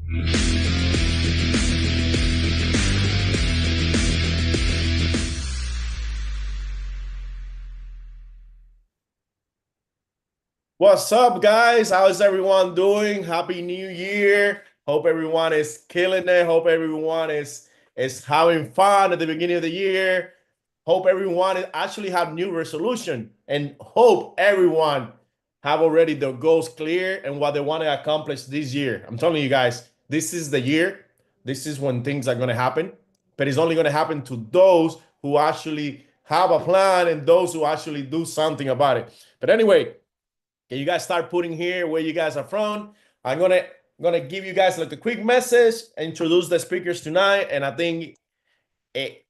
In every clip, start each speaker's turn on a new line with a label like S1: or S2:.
S1: What's up, guys? How's everyone doing? Happy New Year. Hope everyone is killing it. Hope everyone is having fun at the beginning of the year. Hope everyone actually have new resolution and hope everyone have already their goals clear and what they want to accomplish this year. I'm telling you guys, this is the year. This is when things are going to happen, but it's only going to happen to those who actually have a plan and those who actually do something about it. But anyway, can you guys start putting here where you guys are from? I'm gonna give you guys like a quick message, introduce the speakers tonight, and I think it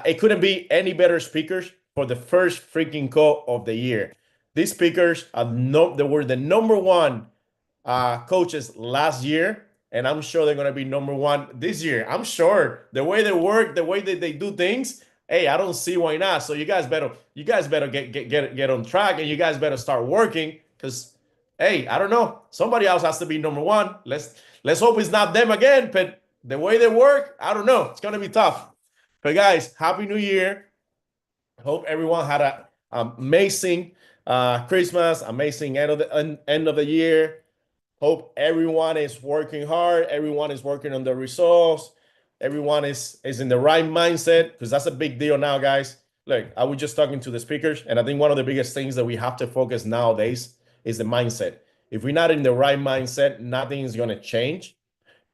S1: it couldn't be any better speakers for the first freaking call of the year. These speakers are no, they were the number one coaches last year, and I'm sure they're gonna be number one this year. I'm sure the way they work, the way that they do things. Hey, I don't see why not. So you guys better get on track, and you guys better start working because, hey, I don't know. Somebody else has to be number one. Let's hope it's not them again. But the way they work, I don't know. It's gonna be tough. But guys, happy New Year. Hope everyone had an amazing Christmas, amazing end of the year. Hope everyone is working hard. Everyone is working on the results. Everyone is in the right mindset because that's a big deal now, guys. Look, I was just talking to the speakers, and I think one of the biggest things that we have to focus nowadays is the mindset. If we're not in the right mindset, nothing is going to change.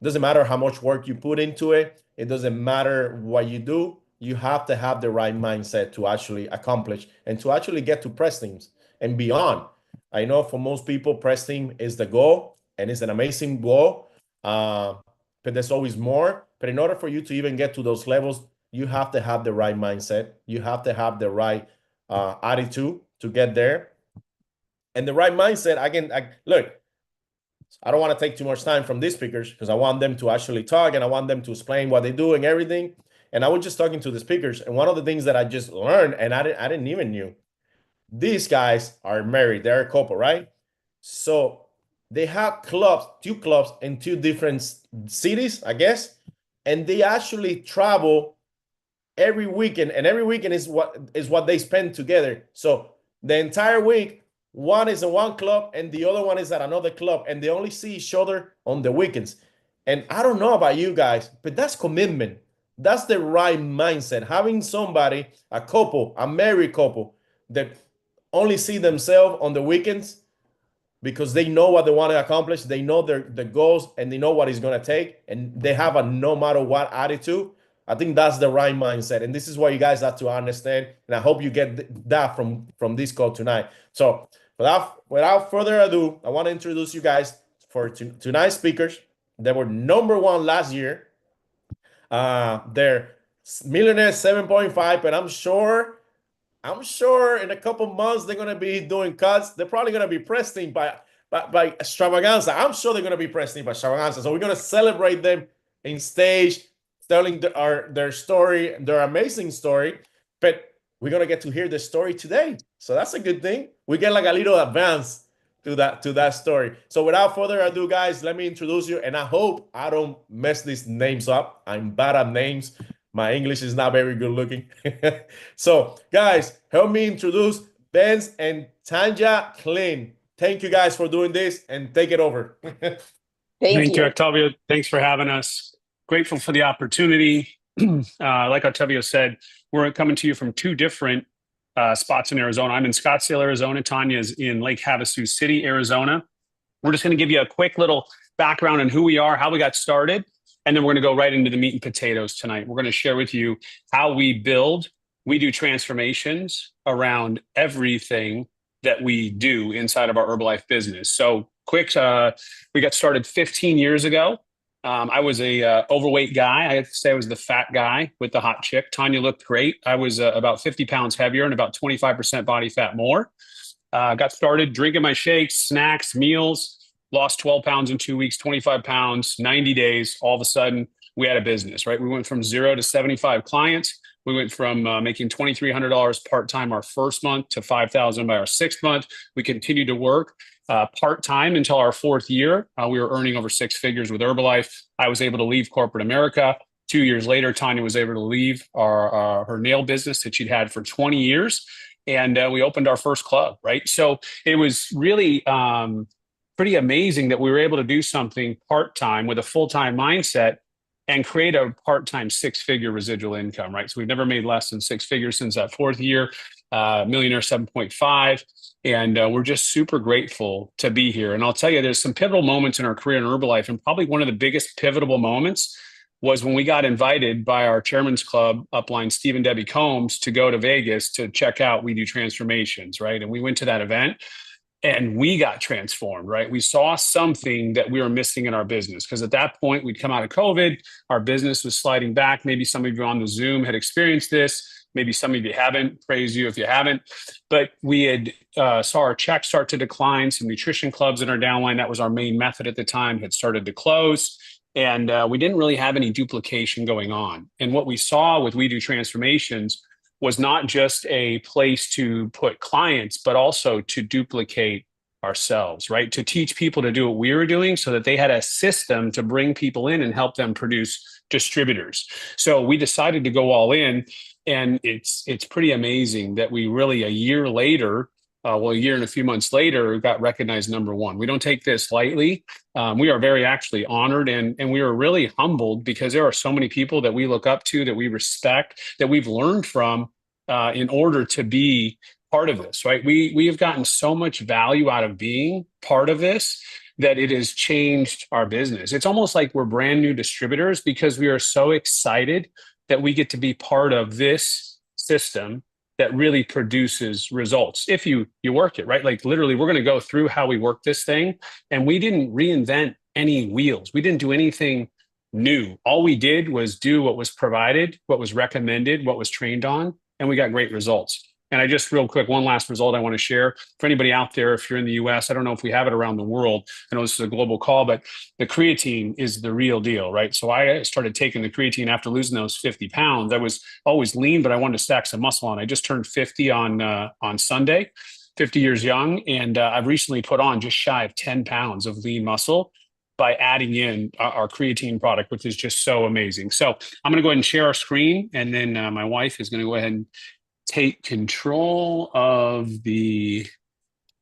S1: It doesn't matter how much work you put into it. It doesn't matter what you do. You have to have the right mindset to actually accomplish and to actually get to press teams and beyond. I know for most people, press team is the goal, and it's an amazing goal. But there's always more. But in order for you to even get to those levels, you have to have the right mindset. You have to have the right attitude to get there. And the right mindset, look, I don't want to take too much time from these speakers because I want them to actually talk and I want them to explain what they do and everything. And I was just talking to the speakers, and one of the things that I just learned, and I didn't even knew, these guys are married. They're a couple, right? So they have clubs, two clubs in two different cities, I guess, and they actually travel every weekend, and every weekend is what they spend together. So the entire week, one is in one club and the other one is at another club, and they only see each other on the weekends. And I don't know about you guys, but that's commitment. That's the right mindset. Having somebody, a couple, a married couple, that only see themselves on the weekends because they know what they want to accomplish, they know their goals, and they know what it's going to take, and they have a no matter what attitude. I think that's the right mindset, and this is what you guys have to understand. And I hope you get that from this call tonight. So without further ado, I want to introduce you guys for tonight's speakers. They were number one last year. They're millionaire 7.5, but I'm sure in a couple months they're gonna be doing cuts. They're probably gonna be pressed in by extravaganza. I'm sure they're gonna be pressed in by extravaganza. So we're gonna celebrate them in stage, telling their story, their amazing story. But we're gonna get to hear the story today. So that's a good thing. We get like a little advance to that story. So without further ado, guys, let me introduce you. And I hope I don't mess these names up. I'm bad at names. My English is not very good looking. So, guys, help me introduce Benz and Tanya Klein. Thank you guys for doing this, and take it over.
S2: Thank you, Octavio. Thanks for having us. Grateful for the opportunity. Like Octavio said, we're coming to you from two different spots in Arizona. I'm in Scottsdale, Arizona. Tanya's in Lake Havasu City, Arizona. We're just going to give you a quick little background on who we are, how we got started, and then we're going to go right into the meat and potatoes tonight. We're going to share with you how we build. We do transformations around everything that we do inside of our Herbalife business. So quick, we got started 15 years ago. I was a overweight guy. I have to say I was the fat guy with the hot chick. Tanya looked great. I was about 50 pounds heavier and about 25% body fat more. Got started drinking my shakes, snacks, meals, lost 12 pounds in 2 weeks, 25 pounds, 90 days. All of a sudden, we had a business, right? We went from 0 to 75 clients. We went from making $2,300 part-time our first month to $5,000 by our sixth month. We continued to work. part-time until our fourth year. We were earning over six figures with Herbalife. I was able to leave corporate America. 2 years later, Tanya was able to leave her nail business that she'd had for 20 years. And we opened our first club, right? So it was really pretty amazing that we were able to do something part-time with a full-time mindset and create a part-time six-figure residual income, right? So we've never made less than six figures since that fourth year, millionaire 7.5. And we're just super grateful to be here. And I'll tell you, there's some pivotal moments in our career in Herbalife. And probably one of the biggest pivotal moments was when we got invited by our chairman's club upline, Steve and Debbie Combs, to go to Vegas to check out We Do Transformations, right? And we went to that event and we got transformed, right? We saw something that we were missing in our business because at that point we'd come out of COVID, our business was sliding back. Maybe some of you on the Zoom had experienced this. Maybe some of you haven't. Praise you if you haven't. But we had saw our checks start to decline. Some nutrition clubs in our downline, that was our main method at the time, had started to close. And we didn't really have any duplication going on. And what we saw with We Do Transformations was not just a place to put clients, but also to duplicate ourselves, right? To teach people to do what we were doing so that they had a system to bring people in and help them produce distributors. So we decided to go all in. And it's pretty amazing that we really, a year later, a year and a few months later, got recognized number one. We don't take this lightly. We are very actually honored and we are really humbled because there are so many people that we look up to, that we respect, that we've learned from in order to be part of this, right? We have gotten so much value out of being part of this that it has changed our business. It's almost like we're brand new distributors because we are so excited that we get to be part of this system that really produces results if you work it, right? Like literally, we're going to go through how we work this thing. And we didn't reinvent any wheels. We didn't do anything new. All we did was do what was provided, what was recommended, what was trained on, and we got great results. And I just real quick, one last result I want to share for anybody out there. If you're in the US, I don't know if we have it around the world. I know this is a global call, but the creatine is the real deal, right? So I started taking the creatine after losing those 50 pounds. I was always lean, but I wanted to stack some muscle on. I just turned 50 on Sunday, 50 years young. And I've recently put on just shy of 10 pounds of lean muscle by adding in our creatine product, which is just so amazing. So I'm going to go ahead and share our screen. And then my wife is going to go ahead and take control of the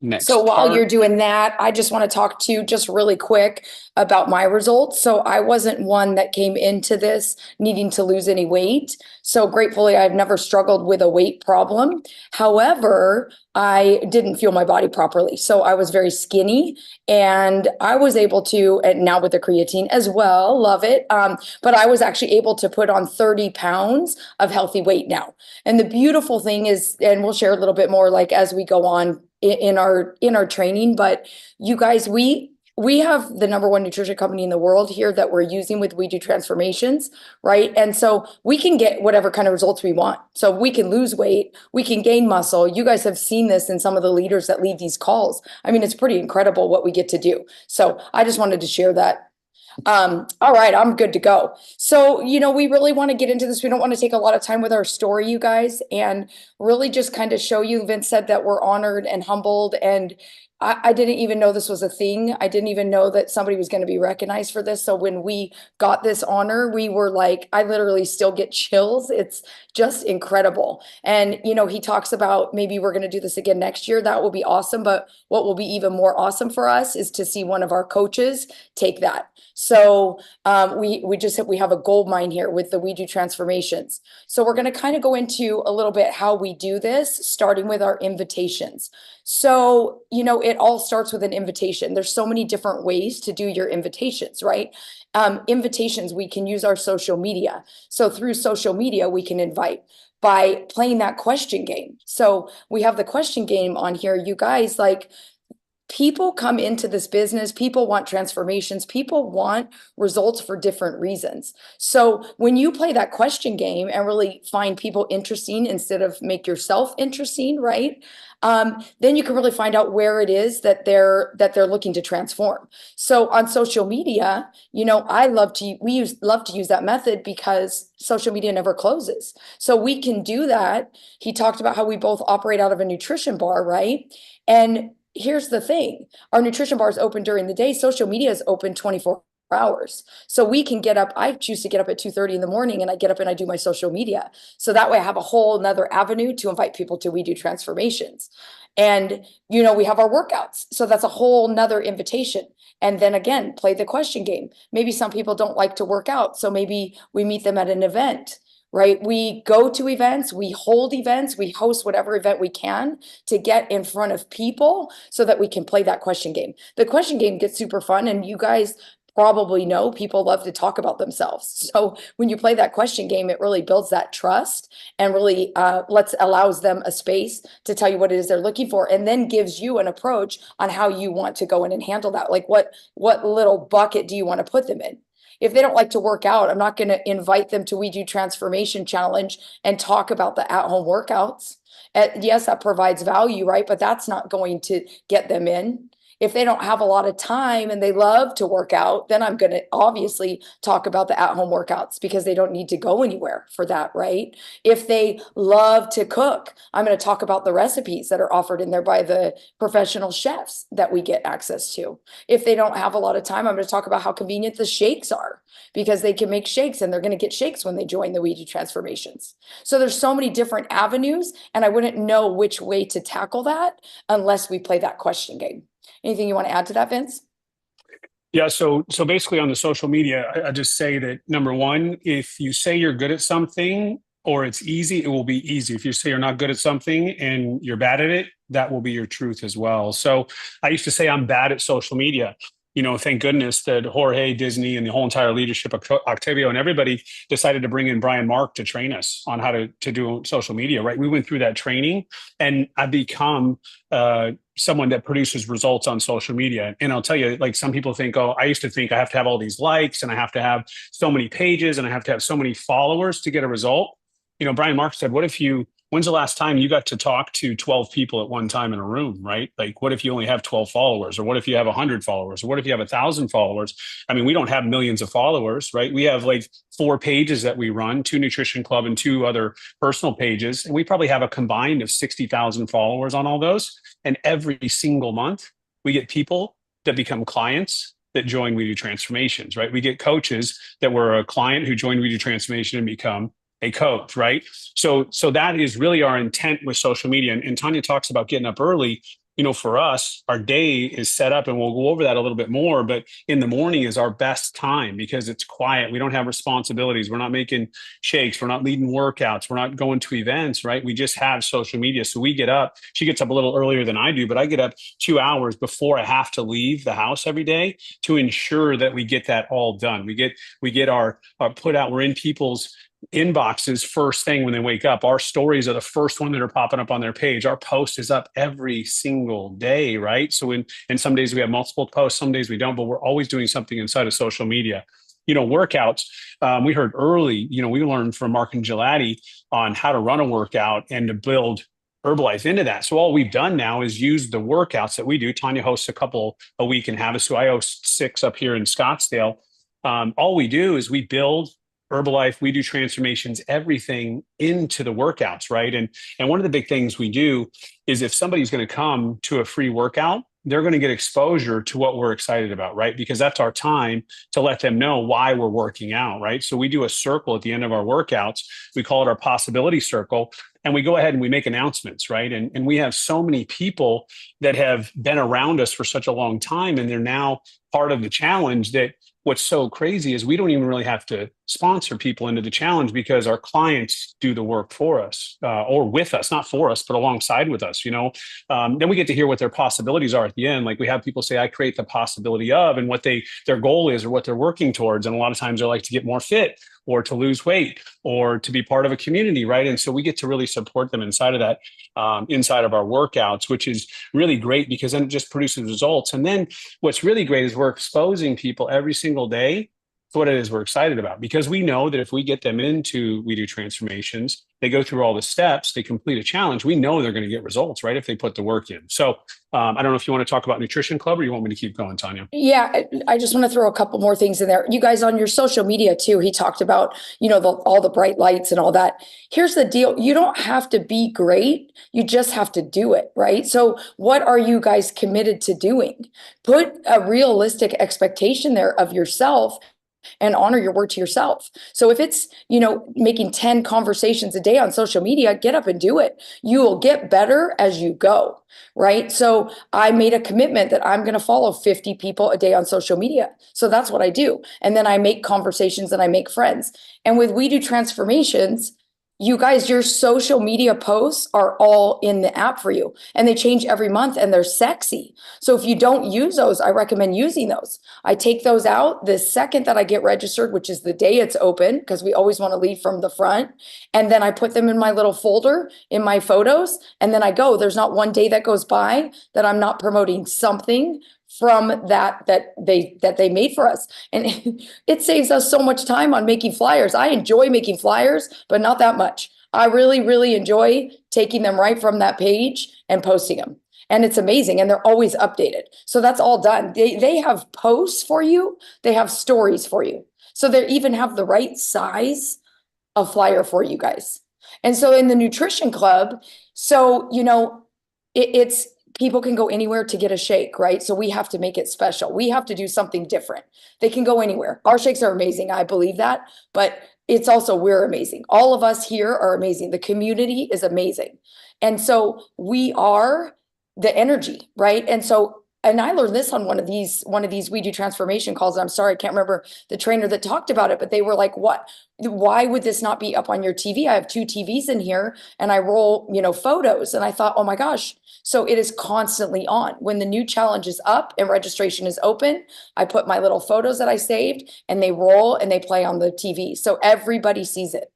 S2: next
S3: So while
S2: part.
S3: you're doing that, I just want to talk to you just really quick about my results. So I wasn't one that came into this needing to lose any weight. So gratefully, I've never struggled with a weight problem. However, I didn't feel my body properly. So I was very skinny and I was able to, and now with the creatine as well, love it. But I was actually able to put on 30 pounds of healthy weight now. And the beautiful thing is, and we'll share a little bit more like as we go on in our training, but you guys, we have the number one nutrition company in the world here that we're using with We Do Transformations, right? And so we can get whatever kind of results we want. So we can lose weight, we can gain muscle. You guys have seen this in some of the leaders that lead these calls. I mean, it's pretty incredible what we get to do. So I just wanted to share that. All right, I'm good to go. So, we really want to get into this. We don't want to take a lot of time with our story, you guys, and really just kind of show you. Vince said that we're honored and humbled, and I didn't even know this was a thing. I didn't even know that somebody was going to be recognized for this. So when we got this honor, we were like, I literally still get chills. It's just incredible. And, he talks about maybe we're going to do this again next year. That will be awesome. But what will be even more awesome for us is to see one of our coaches take that. So we have a gold mine here with the We Do Transformations. So we're going to kind of go into a little bit how we do this, starting with our invitations. So, it all starts with an invitation. There's so many different ways to do your invitations, right? Invitations, we can use our social media. So through social media, we can invite by playing that question game. So we have the question game on here. You guys, like, people come into this business, people want transformations, people want results for different reasons. So when you play that question game and really find people interesting instead of make yourself interesting, right? Then you can really find out where it is that they're looking to transform. So on social media, I love to use that method because social media never closes. So we can do that. He talked about how we both operate out of a nutrition bar, right? And here's the thing. Our nutrition bar is open during the day. Social media is open 24 hours. So we can get up. I choose to get up at 2:30 in the morning, and I get up and I do my social media. So that way I have a whole nother avenue to invite people to We Do Transformations. And, we have our workouts. So that's a whole nother invitation. And then again, play the question game. Maybe some people don't like to work out. So maybe we meet them at an event, right? We go to events, we hold events, we host whatever event we can to get in front of people so that we can play that question game. The question game gets super fun, and you guys probably know people love to talk about themselves. So when you play that question game, it really builds that trust and really allows them a space to tell you what it is they're looking for, and then gives you an approach on how you want to go in and handle that. Like what little bucket do you want to put them in? If they don't like to work out, I'm not going to invite them to We Do Transformation Challenge and talk about the at-home workouts. Yes, that provides value, right? But that's not going to get them in. If they don't have a lot of time and they love to work out, then I'm going to obviously talk about the at-home workouts because they don't need to go anywhere for that, right? If they love to cook, I'm going to talk about the recipes that are offered in there by the professional chefs that we get access to. If they don't have a lot of time, I'm going to talk about how convenient the shakes are because they can make shakes, and they're going to get shakes when they join the We Do Transformations. So there's so many different avenues, and I wouldn't know which way to tackle that unless we play that question game. Anything you want to add to that, Vince?
S2: Yeah, so basically on the social media, I just say that number one, if you say you're good at something or it's easy, it will be easy. If you say you're not good at something and you're bad at it, that will be your truth as well. So I used to say I'm bad at social media. Thank goodness that Jorge, Disney, and the whole entire leadership of Octavio and everybody decided to bring in Brian Mark to train us on how to do social media, right? We went through that training, and I've become someone that produces results on social media. And I'll tell you, like, some people think, oh, I used to think I have to have all these likes and I have to have so many pages and I have to have so many followers to get a result. Brian Mark said, when's the last time you got to talk to 12 people at one time in a room, right? Like, what if you only have 12 followers? Or what if you have 100 followers? Or what if you have 1,000 followers? I mean, we don't have millions of followers, right? We have like 4 pages that we run, 2 Nutrition Club and 2 other personal pages. And we probably have a combined of 60,000 followers on all those. And every single month, we get people that become clients that join We Do Transformations, right? We get coaches that were a client who joined We Do Transformation and become a coach, right? So that is really our intent with social media. And Tanya talks about getting up early. For us, our day is set up, and we'll go over that a little bit more, but in the morning is our best time because it's quiet. We don't have responsibilities. We're not making shakes. We're not leading workouts. We're not going to events, right? We just have social media. So we get up, she gets up a little earlier than I do, but I get up 2 hours before I have to leave the house every day to ensure that we get that all done. We get our put out, we're in people's inboxes first thing when they wake up. Our stories are the first one that are popping up on their page. Our post is up every single day, right? So and some days we have multiple posts, some days we don't, but we're always doing something inside of social media. Workouts, we heard early, we learned from Mark and Gelati on how to run a workout and to build Herbalife into that. So all we've done now is use the workouts that we do. Tanya hosts a couple a week in Havasu. I host 6 up here in Scottsdale. All we do is we build Herbalife, We Do Transformations, everything into the workouts, right? And one of the big things we do is if somebody's going to come to a free workout, they're going to get exposure to what we're excited about, right? Because that's our time to let them know why we're working out, right? So we do a circle at the end of our workouts. We call it our possibility circle. And we go ahead and we make announcements, right? And we have so many people that have been around us for such a long time, and they're now part of the challenge that what's so crazy is we don't even really have to sponsor people into the challenge because our clients do the work for us or with us, not for us, but alongside with us, Then we get to hear what their possibilities are at the end. Like we have people say, I create the possibility of, and what their goal is or what they're working towards. And a lot of times they're like to get more fit or to lose weight or to be part of a community, right? And so we get to really support them inside of that, inside of our workouts, which is really great because then it just produces results. And then what's really great is we're exposing people every single day what it is we're excited about, because we know that if we get them into We Do Transformations, they go through all the steps, they complete a challenge, we know they're going to get results, right? If they put the work in. So I don't know if you want to talk about Nutrition Club or you want me to keep going, Tanya.
S3: Yeah, I just want to throw a couple more things in there. You guys on your social media too, he talked about, all the bright lights and all that. Here's the deal. You don't have to be great. You just have to do it, right? So what are you guys committed to doing? Put a realistic expectation there of yourself and honor your word to yourself. So if it's, making 10 conversations a day on social media, get up and do it. You will get better as you go, right? So I made a commitment that I'm going to follow 50 people a day on social media. So that's what I do. And then I make conversations and I make friends. And with We Do Transformations, you guys, your social media posts are all in the app for you, and they change every month and they're sexy. So if you don't use those, I recommend using those. I take those out the second that I get registered, which is the day it's open, because we always want to lead from the front. And then I put them in my little folder in my photos, and then I go. There's not one day that goes by that I'm not promoting something from that they made for us. And it saves us so much time on making flyers. I enjoy making flyers, but not that much. I really, really enjoy taking them right from that page and posting them. And it's amazing. And they're always updated. So that's all done. They have posts for you. They have stories for you. So they even have the right size of flyer for you guys. And so in the Nutrition Club, so, it's people can go anywhere to get a shake, right? So we have to make it special. We have to do something different. They can go anywhere. Our shakes are amazing. I believe that, but it's also, we're amazing. All of us here are amazing. The community is amazing. And so we are the energy, right? And I learned this on one of these We Do Transformation calls. I'm sorry, I can't remember the trainer that talked about it, but they were like, why would this not be up on your TV? I have 2 TVs in here and I roll, photos. And I thought, oh my gosh. So it is constantly on. When the new challenge is up and registration is open, I put my little photos that I saved and they roll and they play on the TV. So everybody sees it.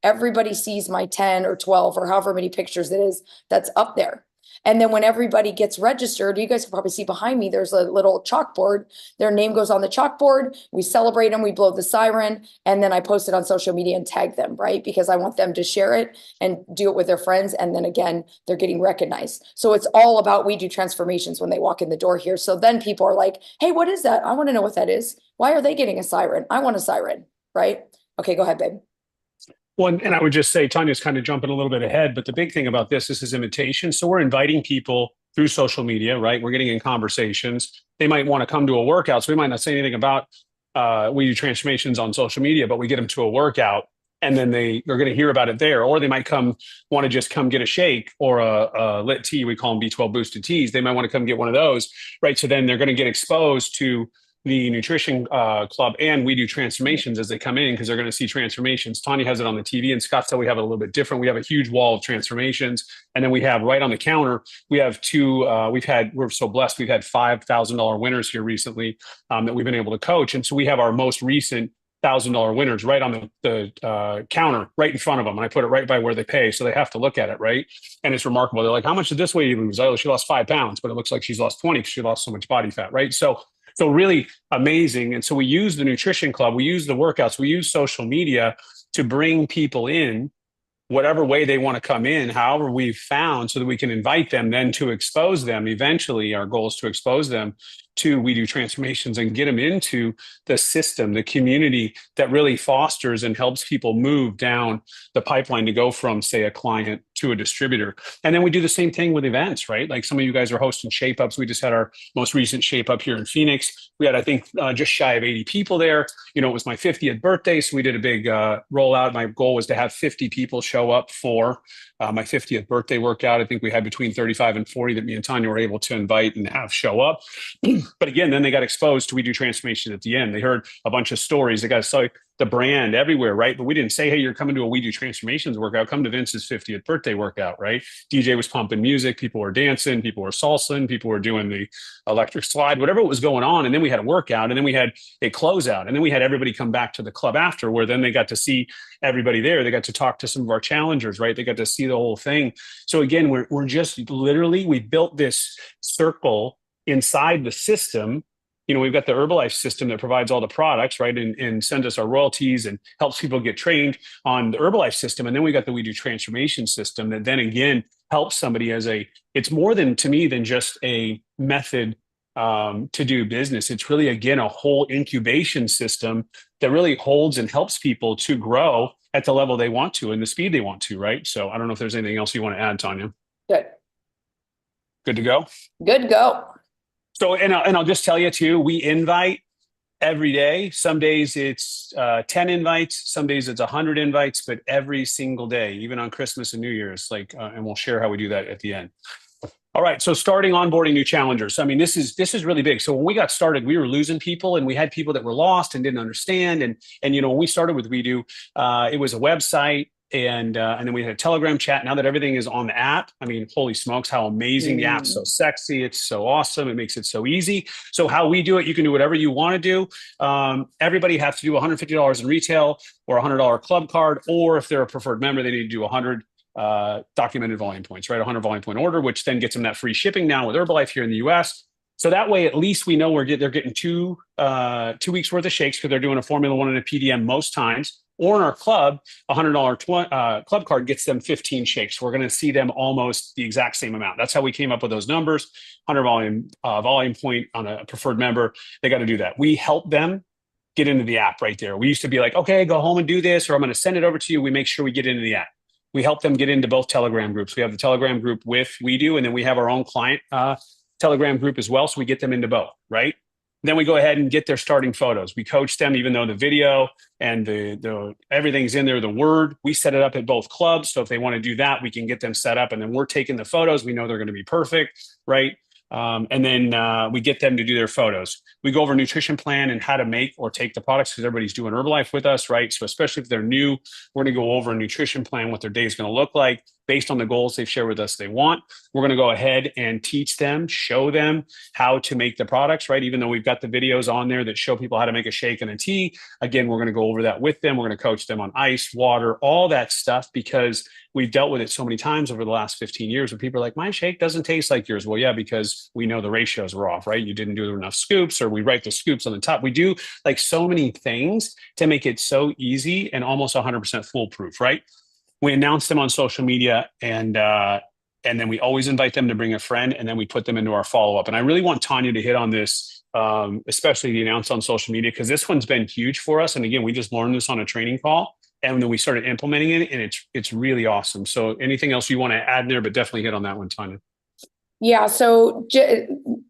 S3: Everybody sees my 10 or 12 or however many pictures it is that's up there. And then when everybody gets registered, you guys can probably see behind me, there's a little chalkboard. Their name goes on the chalkboard. We celebrate them. We blow the siren. And then I post it on social media and tag them, right? Because I want them to share it and do it with their friends. And then again, they're getting recognized. So it's all about We Do Transformations when they walk in the door here. So then people are like, hey, what is that? I want to know what that is. Why are they getting a siren? I want a siren, right? Okay, go ahead, babe.
S2: Well, and I would just say, Tanya's kind of jumping a little bit ahead, but the big thing about this is invitation. So we're inviting people through social media, right? We're getting in conversations. They might want to come to a workout. So we might not say anything about We Do Transformations on social media, but we get them to a workout and then they're going to hear about it there. Or they might want to just come get a shake or a lit tea. We call them B12 boosted teas. They might want to come get one of those, right? So then they're going to get exposed to the Nutrition Club and We Do Transformations as they come in, because they're going to see transformations. Tanya has it on the TV. In Scottsdale, we have it a little bit different. We have a huge wall of transformations. And then we have right on the counter, we have 2, we're so blessed. We've had $5,000 winners here recently that we've been able to coach. And so we have our most recent $1,000 winners right on the counter, right in front of them. And I put it right by where they pay. So they have to look at it, right? And it's remarkable. They're like, how much did this weigh you lose? Oh, she lost 5 pounds, but it looks like she's lost 20 because she lost so much body fat, right? So really amazing. And so we use the Nutrition Club, we use the workouts, we use social media to bring people in whatever way they want to come in, however we've found, so that we can invite them then to expose them. Eventually, our goal is to expose them to We Do Transformations and get them into the system, the community that really fosters and helps people move down the pipeline to go from, say, a client to a distributor. And then we do the same thing with events, right? Like some of you guys are hosting shape ups. We just had our most recent shape up here in Phoenix. We had, I think, just shy of 80 people there. It was my 50th birthday. So we did a big rollout. My goal was to have 50 people show up for my 50th birthday workout. I think we had between 35 and 40 that me and Tanya were able to invite and have show up. But again, then they got exposed to We Do Transformation at the end. They heard a bunch of stories. They got to see the brand everywhere, right? But we didn't say, hey, you're coming to a We Do Transformations workout. Come to Vince's 50th birthday workout, right? DJ was pumping music. People were dancing. People were salsaing. People were doing the electric slide, whatever was going on. And then we had a workout. And then we had a closeout. And then we had everybody come back to the club after, where then they got to see everybody there. They got to talk to some of our challengers, right? They got to see the whole thing. So again, we're just literally, we built this circle inside the system, we've got the Herbalife system that provides all the products, right? And sends us our royalties and helps people get trained on the Herbalife system. And then we got the We Do transformation system that then again helps somebody it's more than, to me, than just a method to do business. It's really, again, a whole incubation system that really holds and helps people to grow at the level they want to and the speed they want to, right? So I don't know if there's anything else you want to add, Tanya. Good to go?
S3: Good to go.
S2: So, and I'll just tell you too, we invite every day. Some days it's 10 invites, some days it's 100 invites, but every single day, even on Christmas and New Year's, and we'll share how we do that at the end. All right. So starting onboarding new challengers. I mean, this is really big. So when we got started, we were losing people and we had people that were lost and didn't understand. And when we started with We Do, it was a website and then we had a Telegram chat. Now that everything is on the app, I mean, holy smokes, how amazing. The app's so sexy. It's so awesome. It makes it so easy. So how we do it, you can do whatever you want to do. Everybody has to do $150 in retail or a $100 club card, or if they're a preferred member, they need to do 100 documented volume points, right? 100 volume point order, which then gets them that free shipping now with Herbalife here in the US. So that way, at least we know they're getting 2 weeks worth of shakes because they're doing a Formula 1 and a PDM most times. Or in our club, a $100 club card gets them 15 shakes. We're going to see them almost the exact same amount. That's how we came up with those numbers. 100 volume point on a preferred member. They got to do that. We help them get into the app right there. We used to be like, okay, go home and do this, or I'm going to send it over to you. We make sure we get into the app. We help them get into both Telegram groups. We have the Telegram group with We Do, and then we have our own client Telegram group as well. So we get them into both, right? Then we go ahead and get their starting photos. We coach them, even though the video and the everything's in there, the word, we set it up at both clubs. So if they want to do that, we can get them set up, and then we're taking the photos. We know they're going to be perfect, right? And then we get them to do their photos. We go over nutrition plan and how to make or take the products because everybody's doing Herbalife with us, right? So especially if they're new, we're going to go over a nutrition plan, what their day is going to look like based on the goals they've shared with us they want. We're going to go ahead and teach them, show them how to make the products, right? Even though we've got the videos on there that show people how to make a shake and a tea. Again, we're going to go over that with them. We're going to coach them on ice, water, all that stuff, because we've dealt with it so many times over the last 15 years where people are like, my shake doesn't taste like yours. Well, yeah, because we know the ratios were off, right? You didn't do enough scoops, or we write the scoops on the top. We do like so many things to make it so easy and almost 100% foolproof, right? We announce them on social media, and then we always invite them to bring a friend, and then we put them into our follow-up. And I really want Tanya to hit on this, especially the announce on social media, because this one's been huge for us. And again, we just learned this on a training call, and then we started implementing it, and it's really awesome. So anything else you want to add there, but definitely hit on that one, Tanya.
S3: Yeah, so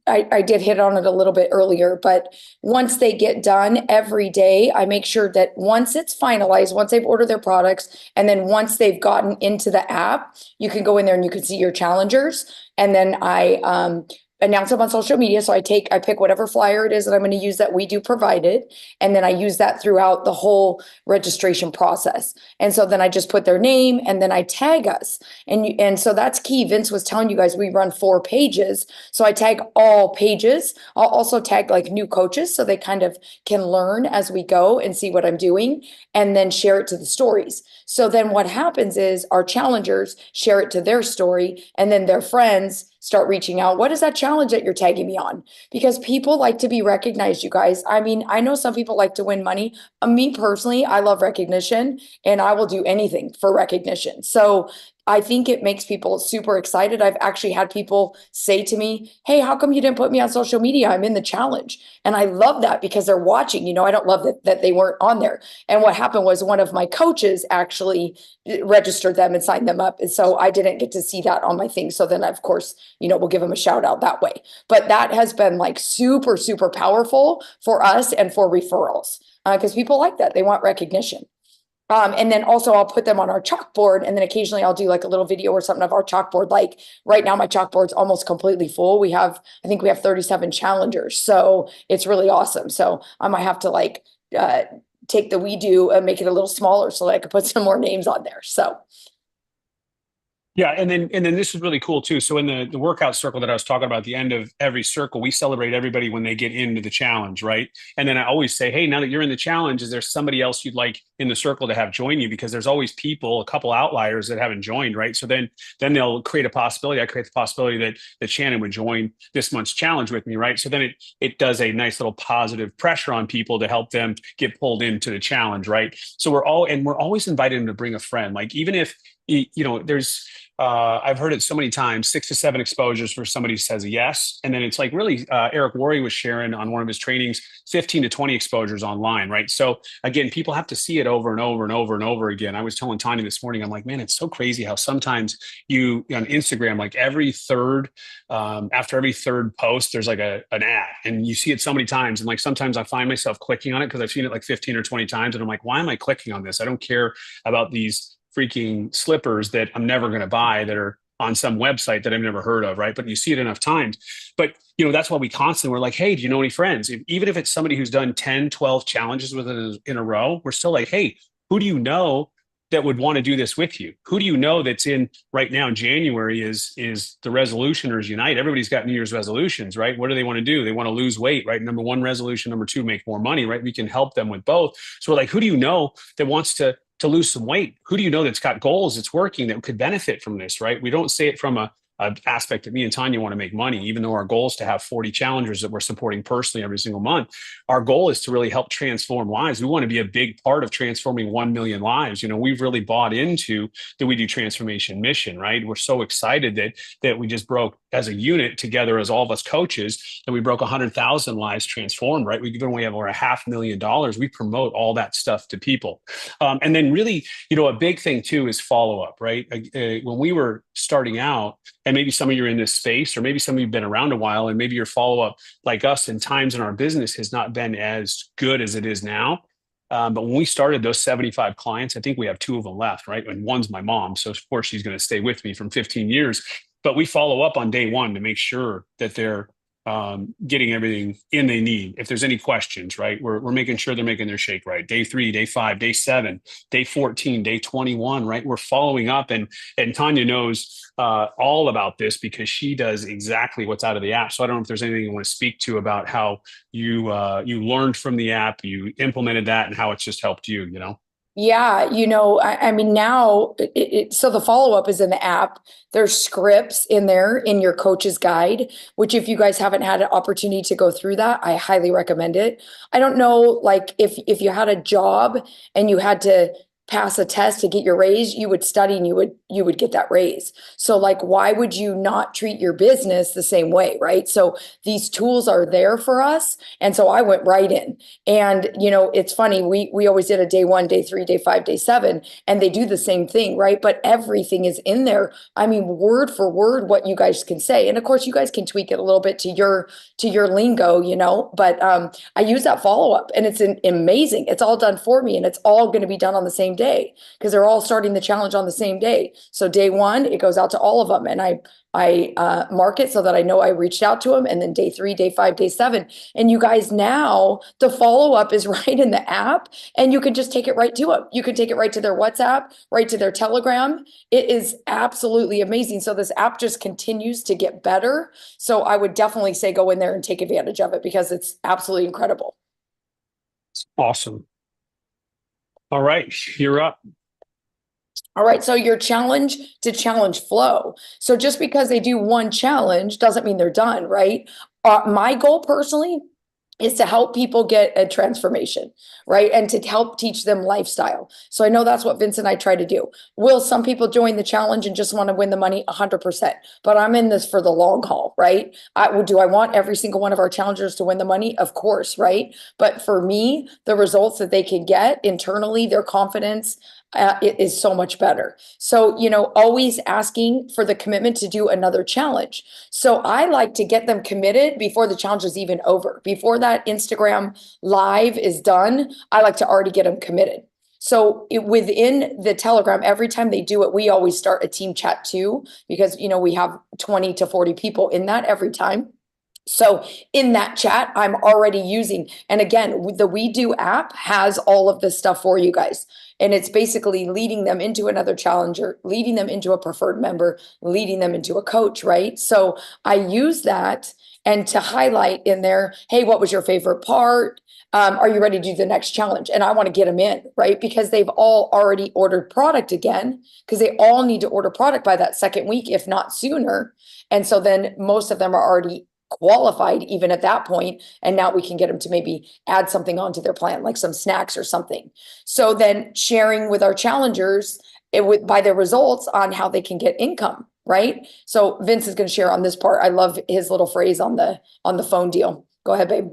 S3: I did hit on it a little bit earlier, but once they get done every day, I make sure that once it's finalized, once they've ordered their products, and then once they've gotten into the app, you can go in there and you can see your challengers. And then I announce them on social media. So I pick whatever flyer it is that I'm going to use that We Do provided. And then I use that throughout the whole registration process. And so then I just put their name and then I tag us. And so that's key. Vince was telling you guys, we run 4 pages. So I tag all pages. I'll also tag like new coaches so they kind of can learn as we go and see what I'm doing, and then share it to the stories. So then what happens is our challengers share it to their story, and then their friends start reaching out. What is that challenge that you're tagging me on? Because people like to be recognized, you guys. I mean, I know some people like to win money. Me personally, I love recognition, and I will do anything for recognition. So I think it makes people super excited. I've actually had people say to me, hey, how come you didn't put me on social media? I'm in the challenge. And I love that because they're watching. I don't love that they weren't on there. And what happened was one of my coaches actually registered them and signed them up. And so I didn't get to see that on my thing. So then, of course, we'll give them a shout out that way. But that has been like super, super powerful for us and for referrals because people like that. They want recognition. And then also I'll put them on our chalkboard, and then occasionally I'll do like a little video or something of our chalkboard. Like right now, my chalkboard's almost completely full. I think we have 37 challengers. So it's really awesome. So I might have to take the We Do and make it a little smaller so that I could put some more names on there. So.
S2: Yeah, and then this is really cool too. So in the workout circle that I was talking about, at the end of every circle, we celebrate everybody when they get into the challenge, right? And then I always say, hey, now that you're in the challenge, is there somebody else you'd like in the circle to have join you? Because there's always people, a couple outliers that haven't joined, right? So then they'll create a possibility. I create the possibility that Shannon would join this month's challenge with me, right? So then it does a nice little positive pressure on people to help them get pulled into the challenge, right? So we're always inviting them to bring a friend. Like even if there's I've heard it so many times, 6 to 7 exposures for somebody who says yes. And then it's like really, Eric Worre was sharing on one of his trainings, 15 to 20 exposures online, right? So again, people have to see it over and over and over and over again. I was telling Tanya this morning, I'm like, man, it's so crazy how sometimes you on Instagram, like after every third post, there's like an ad and you see it so many times. And like sometimes I find myself clicking on it because I've seen it like 15 or 20 times. And I'm like, why am I clicking on this? I don't care about these freaking slippers that I'm never going to buy that are on some website that I've never heard of, right? But you see it enough times. But, that's why we constantly, we're like, hey, do you know any friends? Even if it's somebody who's done 10, 12 challenges with it in a row, we're still like, hey, who do you know that would want to do this with you? Who do you know that's in right now in January is the resolutioners unite? Everybody's got New Year's resolutions, right? What do they want to do? They want to lose weight, right? Number one resolution, number two, make more money, right? We can help them with both. So we're like, who do you know that wants to lose some weight? Who do you know that's got goals, that's working, that could benefit from this, right? We don't say it from a aspect that me and Tanya want to make money, even though our goal is to have 40 challengers that we're supporting personally every single month. Our goal is to really help transform lives. We want to be a big part of transforming 1 million lives. We've really bought into the We Do Transformation mission, right? We're so excited that we just broke as a unit together as all of us coaches, and we broke 100,000 lives transformed, right? We even we have over $500,000. We promote all that stuff to people. And then really, a big thing too is follow up, right? When we were starting out, and maybe some of you are in this space, or maybe some of you have been around a while, and maybe your follow-up, like us, in times in our business has not been as good as it is now. But when we started those 75 clients, I think we have 2 of them left, right? And one's my mom. So of course she's going to stay with me from 15 years. But we follow up on day 1 to make sure that they're getting everything in they need. If there's any questions, right, we're making sure they're making their shake right. Day 3, day 5, day 7, day 14, day 21, right? We're following up, and Tanya knows all about this because she does exactly what's out of the app. So I don't know if there's anything you want to speak to about how you learned from the app, you implemented that, and how it's just helped you.
S3: Yeah, I mean, now, so the follow-up is in the app. There's scripts in there in your coach's guide, which if you guys haven't had an opportunity to go through that, I highly recommend it. I don't know, like if you had a job and you had to pass a test to get your raise, you would study and you would get that raise. So like, why would you not treat your business the same way, right? So these tools are there for us. And so I went right in. And it's funny, we always did a day 1, day 3, day 5, day 7, and they do the same thing, right? But everything is in there. I mean, word for word what you guys can say. And of course you guys can tweak it a little bit to your lingo, but I use that follow-up, and it's amazing. It's all done for me, and it's all going to be done on the same day because they're all starting the challenge on the same day. So day 1, it goes out to all of them, and I mark it so that I know I reached out to them. And then day 3, day 5, day 7, and you guys, now the follow-up is right in the app, and you can just take it right to them. You can take it right to their WhatsApp, right to their Telegram. It is absolutely amazing. So this app just continues to get better. So I would definitely say go in there and take advantage of it because it's absolutely incredible.
S2: Awesome. All right, you're up.
S3: All right, so your challenge to challenge flow. So just because they do one challenge doesn't mean they're done, right? My goal personally is to help people get a transformation, right? And to help teach them lifestyle. So I know that's what Vince and I try to do. Will some people join the challenge and just want to win the money? 100%. But I'm in this for the long haul, right? Do I want every single one of our challengers to win the money? Of course, right? But for me, the results that they can get internally, their confidence, it is so much better. So, always asking for the commitment to do another challenge. So I like to get them committed before the challenge is even over. Before that Instagram live is done, I like to already get them committed. So within the Telegram, every time they do it, we always start a team chat too, because, we have 20 to 40 people in that every time. So in that chat, I'm already using, and again, the We Do app has all of this stuff for you guys. And it's basically leading them into another challenger, leading them into a preferred member, leading them into a coach, right? So I use that and to highlight in there, hey, what was your favorite part? Are you ready to do the next challenge? And I want to get them in, right? Because they've all already ordered product again, because they all need to order product by that second week, if not sooner. And so then most of them are already qualified even at that point, and now we can get them to maybe add something onto their plan, like some snacks or something. So then sharing with our challengers by their results on how they can get income, right? So Vince is going to share on this part. I love his little phrase on the phone deal. Go ahead, babe.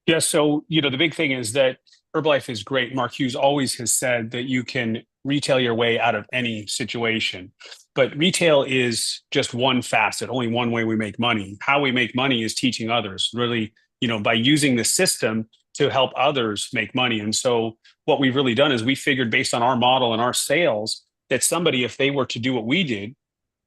S2: Yeah, so the big thing is that Herbalife is great. Mark Hughes always has said that you can retail your way out of any situation. But retail is just one facet, only one way we make money. How we make money is teaching others, really, by using the system to help others make money. And so what we've really done is we figured, based on our model and our sales, that somebody, if they were to do what we did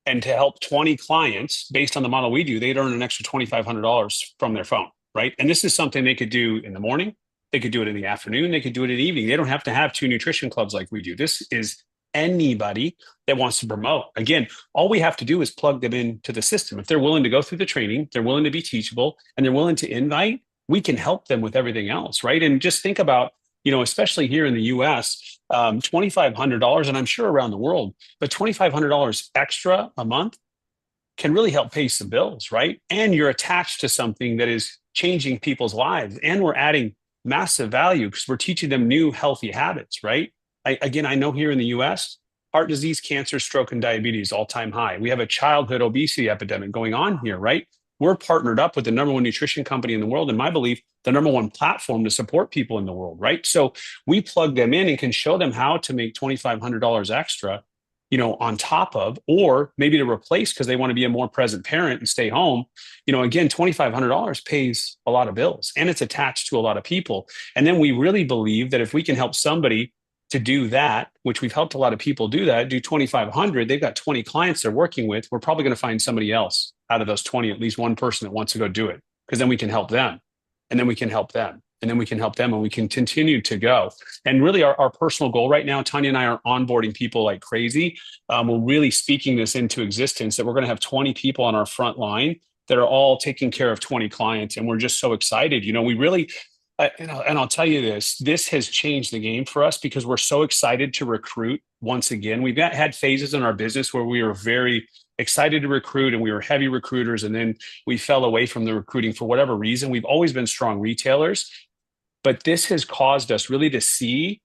S2: and to help 20 clients based on the model we do, they'd earn an extra $2,500 from their phone, right? And this is something they could do in the morning. They could do it in the afternoon. They could do it in the evening. They don't have to have 2 nutrition clubs like we do. This is anybody that wants to promote. Again, all we have to do is plug them into the system. If they're willing to go through the training, they're willing to be teachable, and they're willing to invite, we can help them with everything else, right? And just think about, especially here in the US, $2,500, and I'm sure around the world, but $2,500 extra a month can really help pay some bills, right? And you're attached to something that is changing people's lives. And we're adding massive value because we're teaching them new healthy habits, right? I know here in the US, heart disease, cancer, stroke, and diabetes, all-time high. We have a childhood obesity epidemic going on here, right? We're partnered up with the number one nutrition company in the world, in my belief, the number one platform to support people in the world, right? So we plug them in and can show them how to make $2,500 extra, on top of, or maybe to replace because they want to be a more present parent and stay home. Again, $2,500 pays a lot of bills, and it's attached to a lot of people. And then we really believe that if we can help somebody to do that, which we've helped a lot of people do that, do 2,500, they've got 20 clients they're working with. We're probably going to find somebody else out of those 20, at least one person that wants to go do it, because then we can help them, and then we can help them, and then we can help them, and we can continue to go. And really our personal goal right now, Tanya and I are onboarding people like crazy. We're really speaking this into existence, that we're going to have 20 people on our front line that are all taking care of 20 clients. And we're just so excited. We really, and I'll tell you this has changed the game for us because we're so excited to recruit once again. We've had phases in our business where we were very excited to recruit and we were heavy recruiters, and then we fell away from the recruiting for whatever reason. We've always been strong retailers, but this has caused us really to see,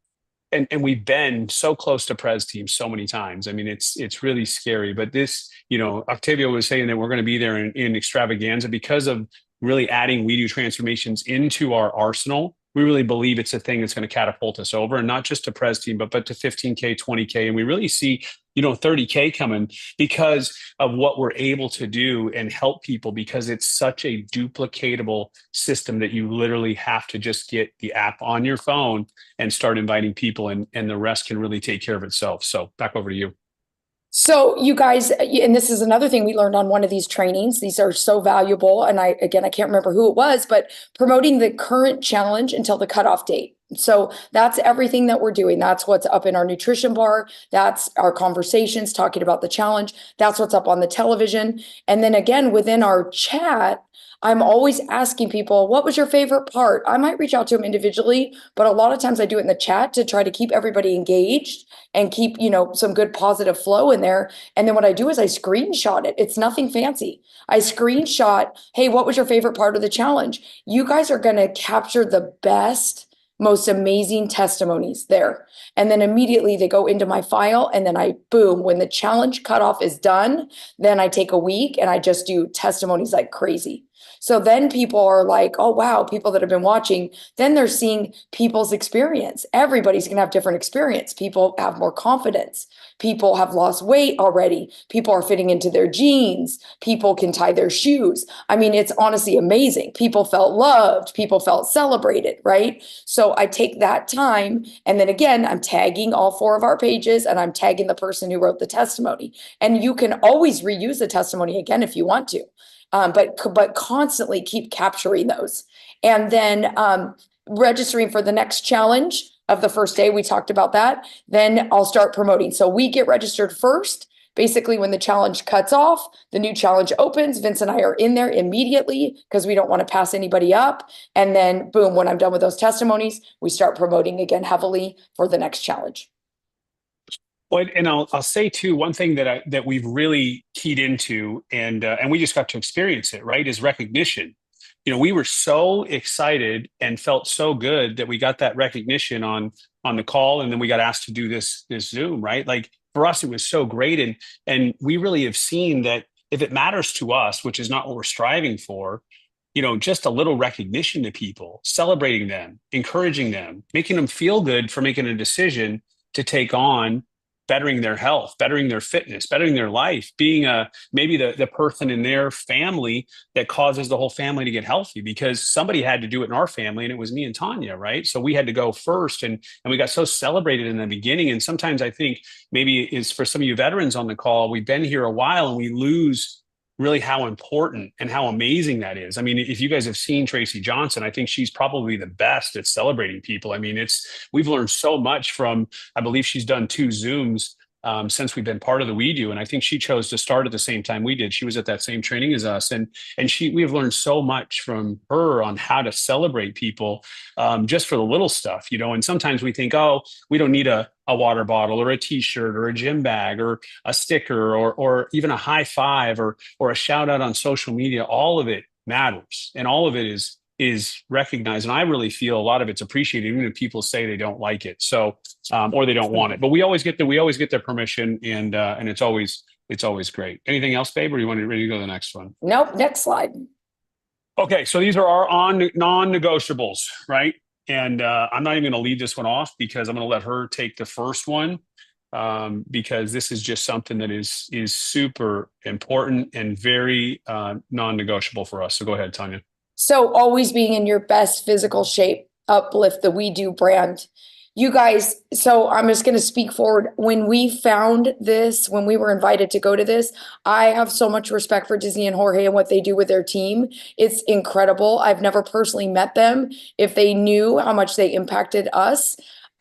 S2: and we've been so close to Prez team so many times. I mean, it's really scary, but this, Octavio was saying that we're going to be there in extravaganza because of really adding We Do transformations into our arsenal. We really believe it's a thing that's going to catapult us over, and not just to Prez team, but to 15K, 20K. And we really see, 30K coming because of what we're able to do and help people, because it's such a duplicatable system that you literally have to just get the app on your phone and start inviting people, and the rest can really take care of itself. So back over to you.
S3: So you guys, and this is another thing we learned on one of these trainings. These are so valuable. And I can't remember who it was, but promoting the current challenge until the cutoff date. So that's everything that we're doing. That's what's up in our nutrition bar. That's our conversations talking about the challenge. That's what's up on the television. And then again, within our chat, I'm always asking people, what was your favorite part? I might reach out to them individually, but a lot of times I do it in the chat to try to keep everybody engaged and keep, some good positive flow in there. And then what I do is I screenshot it. It's nothing fancy. I screenshot, hey, what was your favorite part of the challenge? You guys are going to capture the best, most amazing testimonies there. And then immediately they go into my file, and then boom, when the challenge cutoff is done, then I take a week and I just do testimonies like crazy. So then people are like, oh, wow, people that have been watching, then they're seeing people's experience. Everybody's going to have different experience. People have more confidence. People have lost weight already. People are fitting into their jeans. People can tie their shoes. I mean, it's honestly amazing. People felt loved. People felt celebrated, right? So I take that time. And then again, I'm tagging all 4 of our pages, and I'm tagging the person who wrote the testimony. And you can always reuse the testimony again if you want to. but constantly keep capturing those. And then registering for the next challenge of the first day, we talked about that. Then I'll start promoting. So we get registered first. Basically, when the challenge cuts off, the new challenge opens. Vince and I are in there immediately because we don't want to pass anybody up. And then boom, when I'm done with those testimonies, we start promoting again heavily for the next challenge.
S2: Well, and I'll say too, one thing that we've really keyed into, and we just got to experience it, right, is recognition. You know, we were so excited and felt so good that we got that recognition on the call, and then we got asked to do this Zoom, right? Like for us, it was so great, and we really have seen that if it matters to us, which is not what we're striving for, you know, just a little recognition to people, celebrating them, encouraging them, making them feel good for making a decision to take on bettering their health, bettering their fitness, bettering their life, being maybe the person in their family that causes the whole family to get healthy, because somebody had to do it in our family, and it was me and Tanya, right? So we had to go first, and we got so celebrated in the beginning. And sometimes I think maybe is for some of you veterans on the call, we've been here a while and we lose really how important and how amazing that is. I mean, if you guys have seen Tracy Johnson, I think she's probably the best at celebrating people. I mean, we've learned so much from, I believe she's done 2 Zooms since we've been part of the We Do. And I think she chose to start at the same time we did. She was at that same training as us. And we have learned so much from her on how to celebrate people just for the little stuff, you know. And sometimes we think, oh, we don't need a water bottle or a t-shirt or a gym bag or a sticker or even a high five or a shout out on social media. All of it matters, and all of it is recognized. And I really feel a lot of it's appreciated, even if people say they don't like it. So, or they don't want it, but we always get their permission, and it's always great. Anything else, babe, or you want to ready to go to the next one?
S3: Nope. Next slide.
S2: Okay. So these are our non-negotiables, right? And I'm not even going to lead this one off because I'm going to let her take the first one, because this is just something that is super important and very non-negotiable for us. So go ahead, Tanya.
S3: So always being in your best physical shape, uplift the We Do brand. You guys, so I'm just going to speak forward. When we found this, when we were invited to go to this, I have so much respect for Disney and Jorge and what they do with their team. It's incredible. I've never personally met them. If they knew how much they impacted us,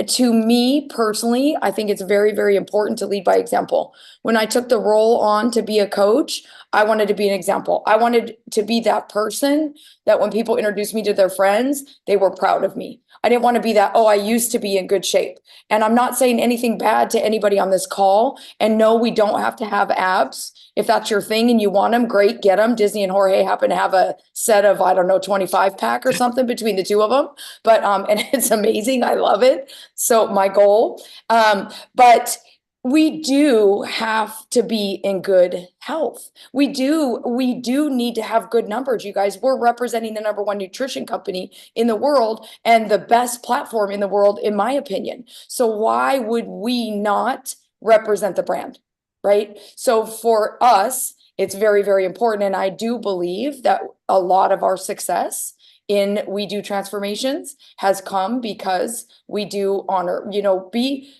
S3: to me personally, I think it's very, very important to lead by example. When I took the role on to be a coach, I wanted to be an example. I wanted to be that person that when people introduced me to their friends, they were proud of me. I didn't want to be that, oh, I used to be in good shape. And I'm not saying anything bad to anybody on this call. And no, we don't have to have abs. If that's your thing and you want them, great, get them. Disney and Jorge happen to have a set of, I don't know, 25 pack or something between the two of them. But, and it's amazing. I love it. So my goal, but we do have to be in good health. We do need to have good numbers, you guys. We're representing the #1 nutrition company in the world and the best platform in the world, in my opinion. So why would we not represent the brand, right? So for us, it's very, very important. And I do believe that a lot of our success in We Do transformations has come because we do honor, you know, we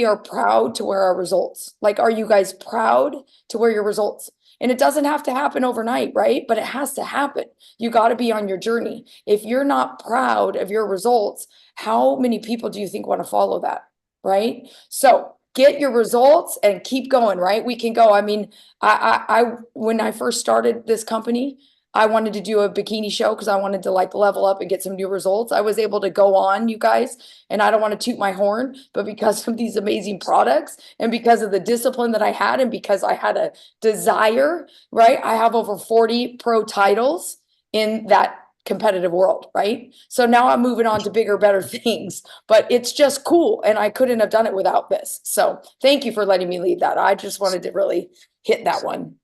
S3: are proud to wear our results. Like, are you guys proud to wear your results? And it doesn't have to happen overnight, right? But it has to happen. You got to be on your journey. If you're not proud of your results, how many people do you think want to follow that, right? So get your results and keep going, right? We can go. I mean, I when I first started this company, I wanted to do a bikini show because I wanted to like level up and get some new results. I was able to go on, you guys, and I don't want to toot my horn, but because of these amazing products and because of the discipline that I had and because I had a desire, right? I have over 40 pro titles in that competitive world, right? So now I'm moving on to bigger, better things, but it's just cool. And I couldn't have done it without this. So thank you for letting me lead that. I just wanted to really hit that one.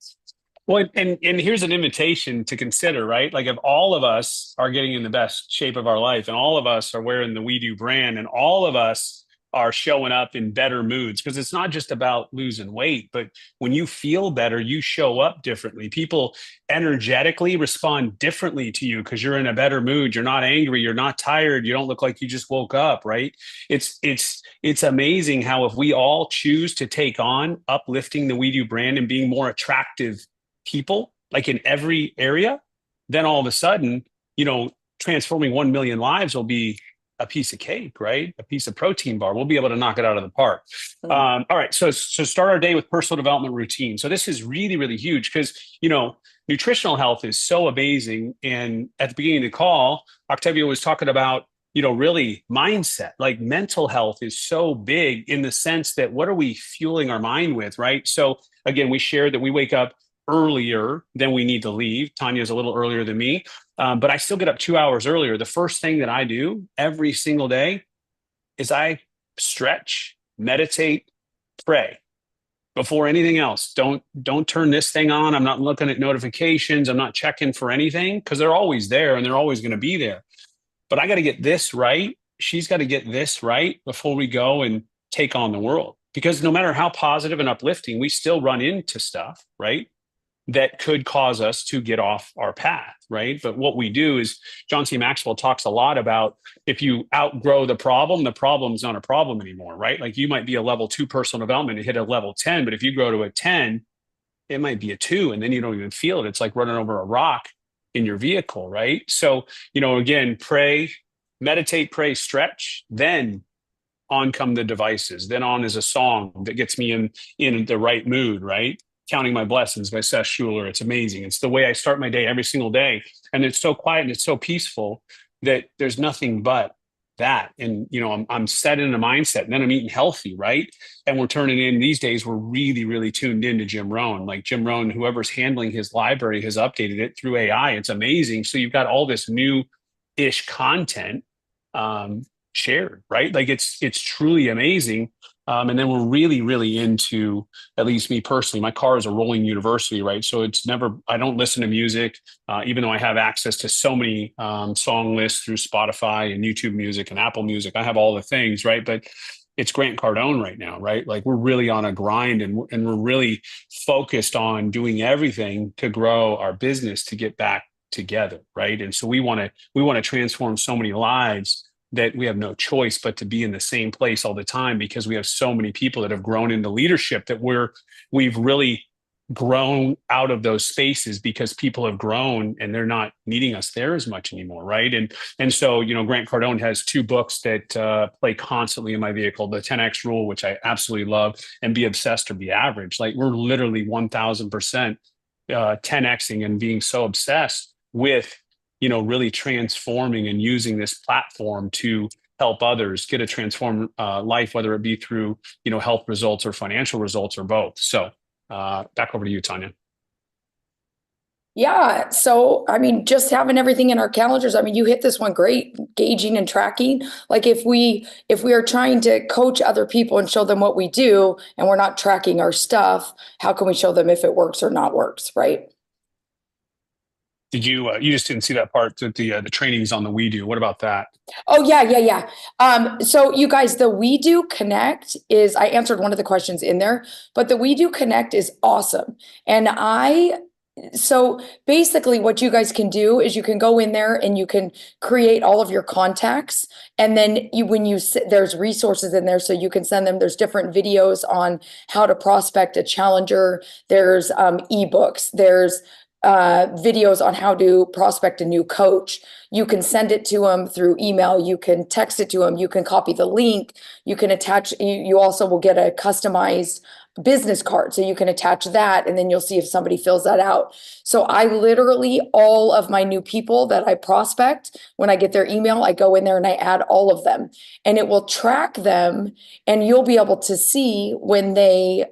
S2: Well, and here's an invitation to consider, right? Like if all of us are getting in the best shape of our life and all of us are wearing the We Do brand and all of us are showing up in better moods, because it's not just about losing weight, but when you feel better, you show up differently. People energetically respond differently to you because you're in a better mood. You're not angry. You're not tired. You don't look like you just woke up, right? It's amazing how if we all choose to take on uplifting the We Do brand and being more attractive people, like in every area, then all of a sudden, transforming 1 million lives will be a piece of cake, right? A piece of protein bar. We'll be able to knock it out of the park. All right. So start our day with personal development routine. So this is really, really huge because, nutritional health is so amazing. And at the beginning of the call, Octavio was talking about, really mindset, like mental health is so big in the sense that what are we fueling our mind with, right? So again, we shared that we wake up earlier than we need to leave. Tanya's a little earlier than me, but I still get up 2 hours earlier. The first thing that I do every single day is I stretch, meditate, pray before anything else. Don't turn this thing on. I'm not looking at notifications. I'm not checking for anything because they're always there and they're always going to be there. But I got to get this right. She's got to get this right before we go and take on the world. Because no matter how positive and uplifting, we still run into stuff, right? That could cause us to get off our path, right? But what we do is John C. Maxwell talks a lot about if you outgrow the problem's not a problem anymore, right? Like you might be a level 2 personal development and hit a level 10, but if you grow to a 10, it might be a 2 and then you don't even feel it. It's like running over a rock in your vehicle, right? So, again, pray, meditate, pray, stretch, then on come the devices. Then on is a song that gets me in the right mood, right? Counting My Blessings by Seth Schuler. It's amazing. It's the way I start my day every single day. And it's so quiet and it's so peaceful that there's nothing but that. And, I'm set in a mindset and then I'm eating healthy, right? And we're turning in these days, we're really, really tuned into Jim Rohn. Like Jim Rohn, whoever's handling his library has updated it through AI. It's amazing. So you've got all this new-ish content shared, right? Like it's truly amazing. And then we're really, really into, at least me personally, my car is a rolling university, right? So I don't listen to music, even though I have access to so many song lists through Spotify and YouTube Music and Apple Music. I have all the things, right? But it's Grant Cardone right now, right? Like we're really on a grind and we're really focused on doing everything to grow our business to get back together, right? And so we want to transform so many lives that we have no choice but to be in the same place all the time because we have so many people that have grown into leadership that we've really grown out of those spaces because people have grown and they're not needing us there as much anymore, right? And so, Grant Cardone has 2 books that play constantly in my vehicle, the 10X Rule, which I absolutely love, and Be Obsessed or Be Average. Like we're literally 1000% 10Xing and being so obsessed with really transforming and using this platform to help others get a transformed life, whether it be through, health results or financial results or both. So back over to you, Tanya.
S3: Yeah. So, just having everything in our calendars. You hit this one great, gauging and tracking. Like if we are trying to coach other people and show them what we do and we're not tracking our stuff, how can we show them if it works or not works, right?
S2: Did you just didn't see that part that the trainings on the We Do? What about that?
S3: Oh yeah. So you guys, the We Do Connect is, I answered one of the questions in there, but the We Do Connect is awesome. And so basically what you guys can do is you can go in there and you can create all of your contacts. And then there's resources in there so you can send them. There's different videos on how to prospect a challenger. There's ebooks. There's videos on how to prospect a new coach. You can send it to them through email. You can text it to them. You can copy the link. You can attach, you also will get a customized business card. So you can attach that and then you'll see if somebody fills that out. So I literally, all of my new people that I prospect, when I get their email, I go in there and I add all of them and it will track them and you'll be able to see when they,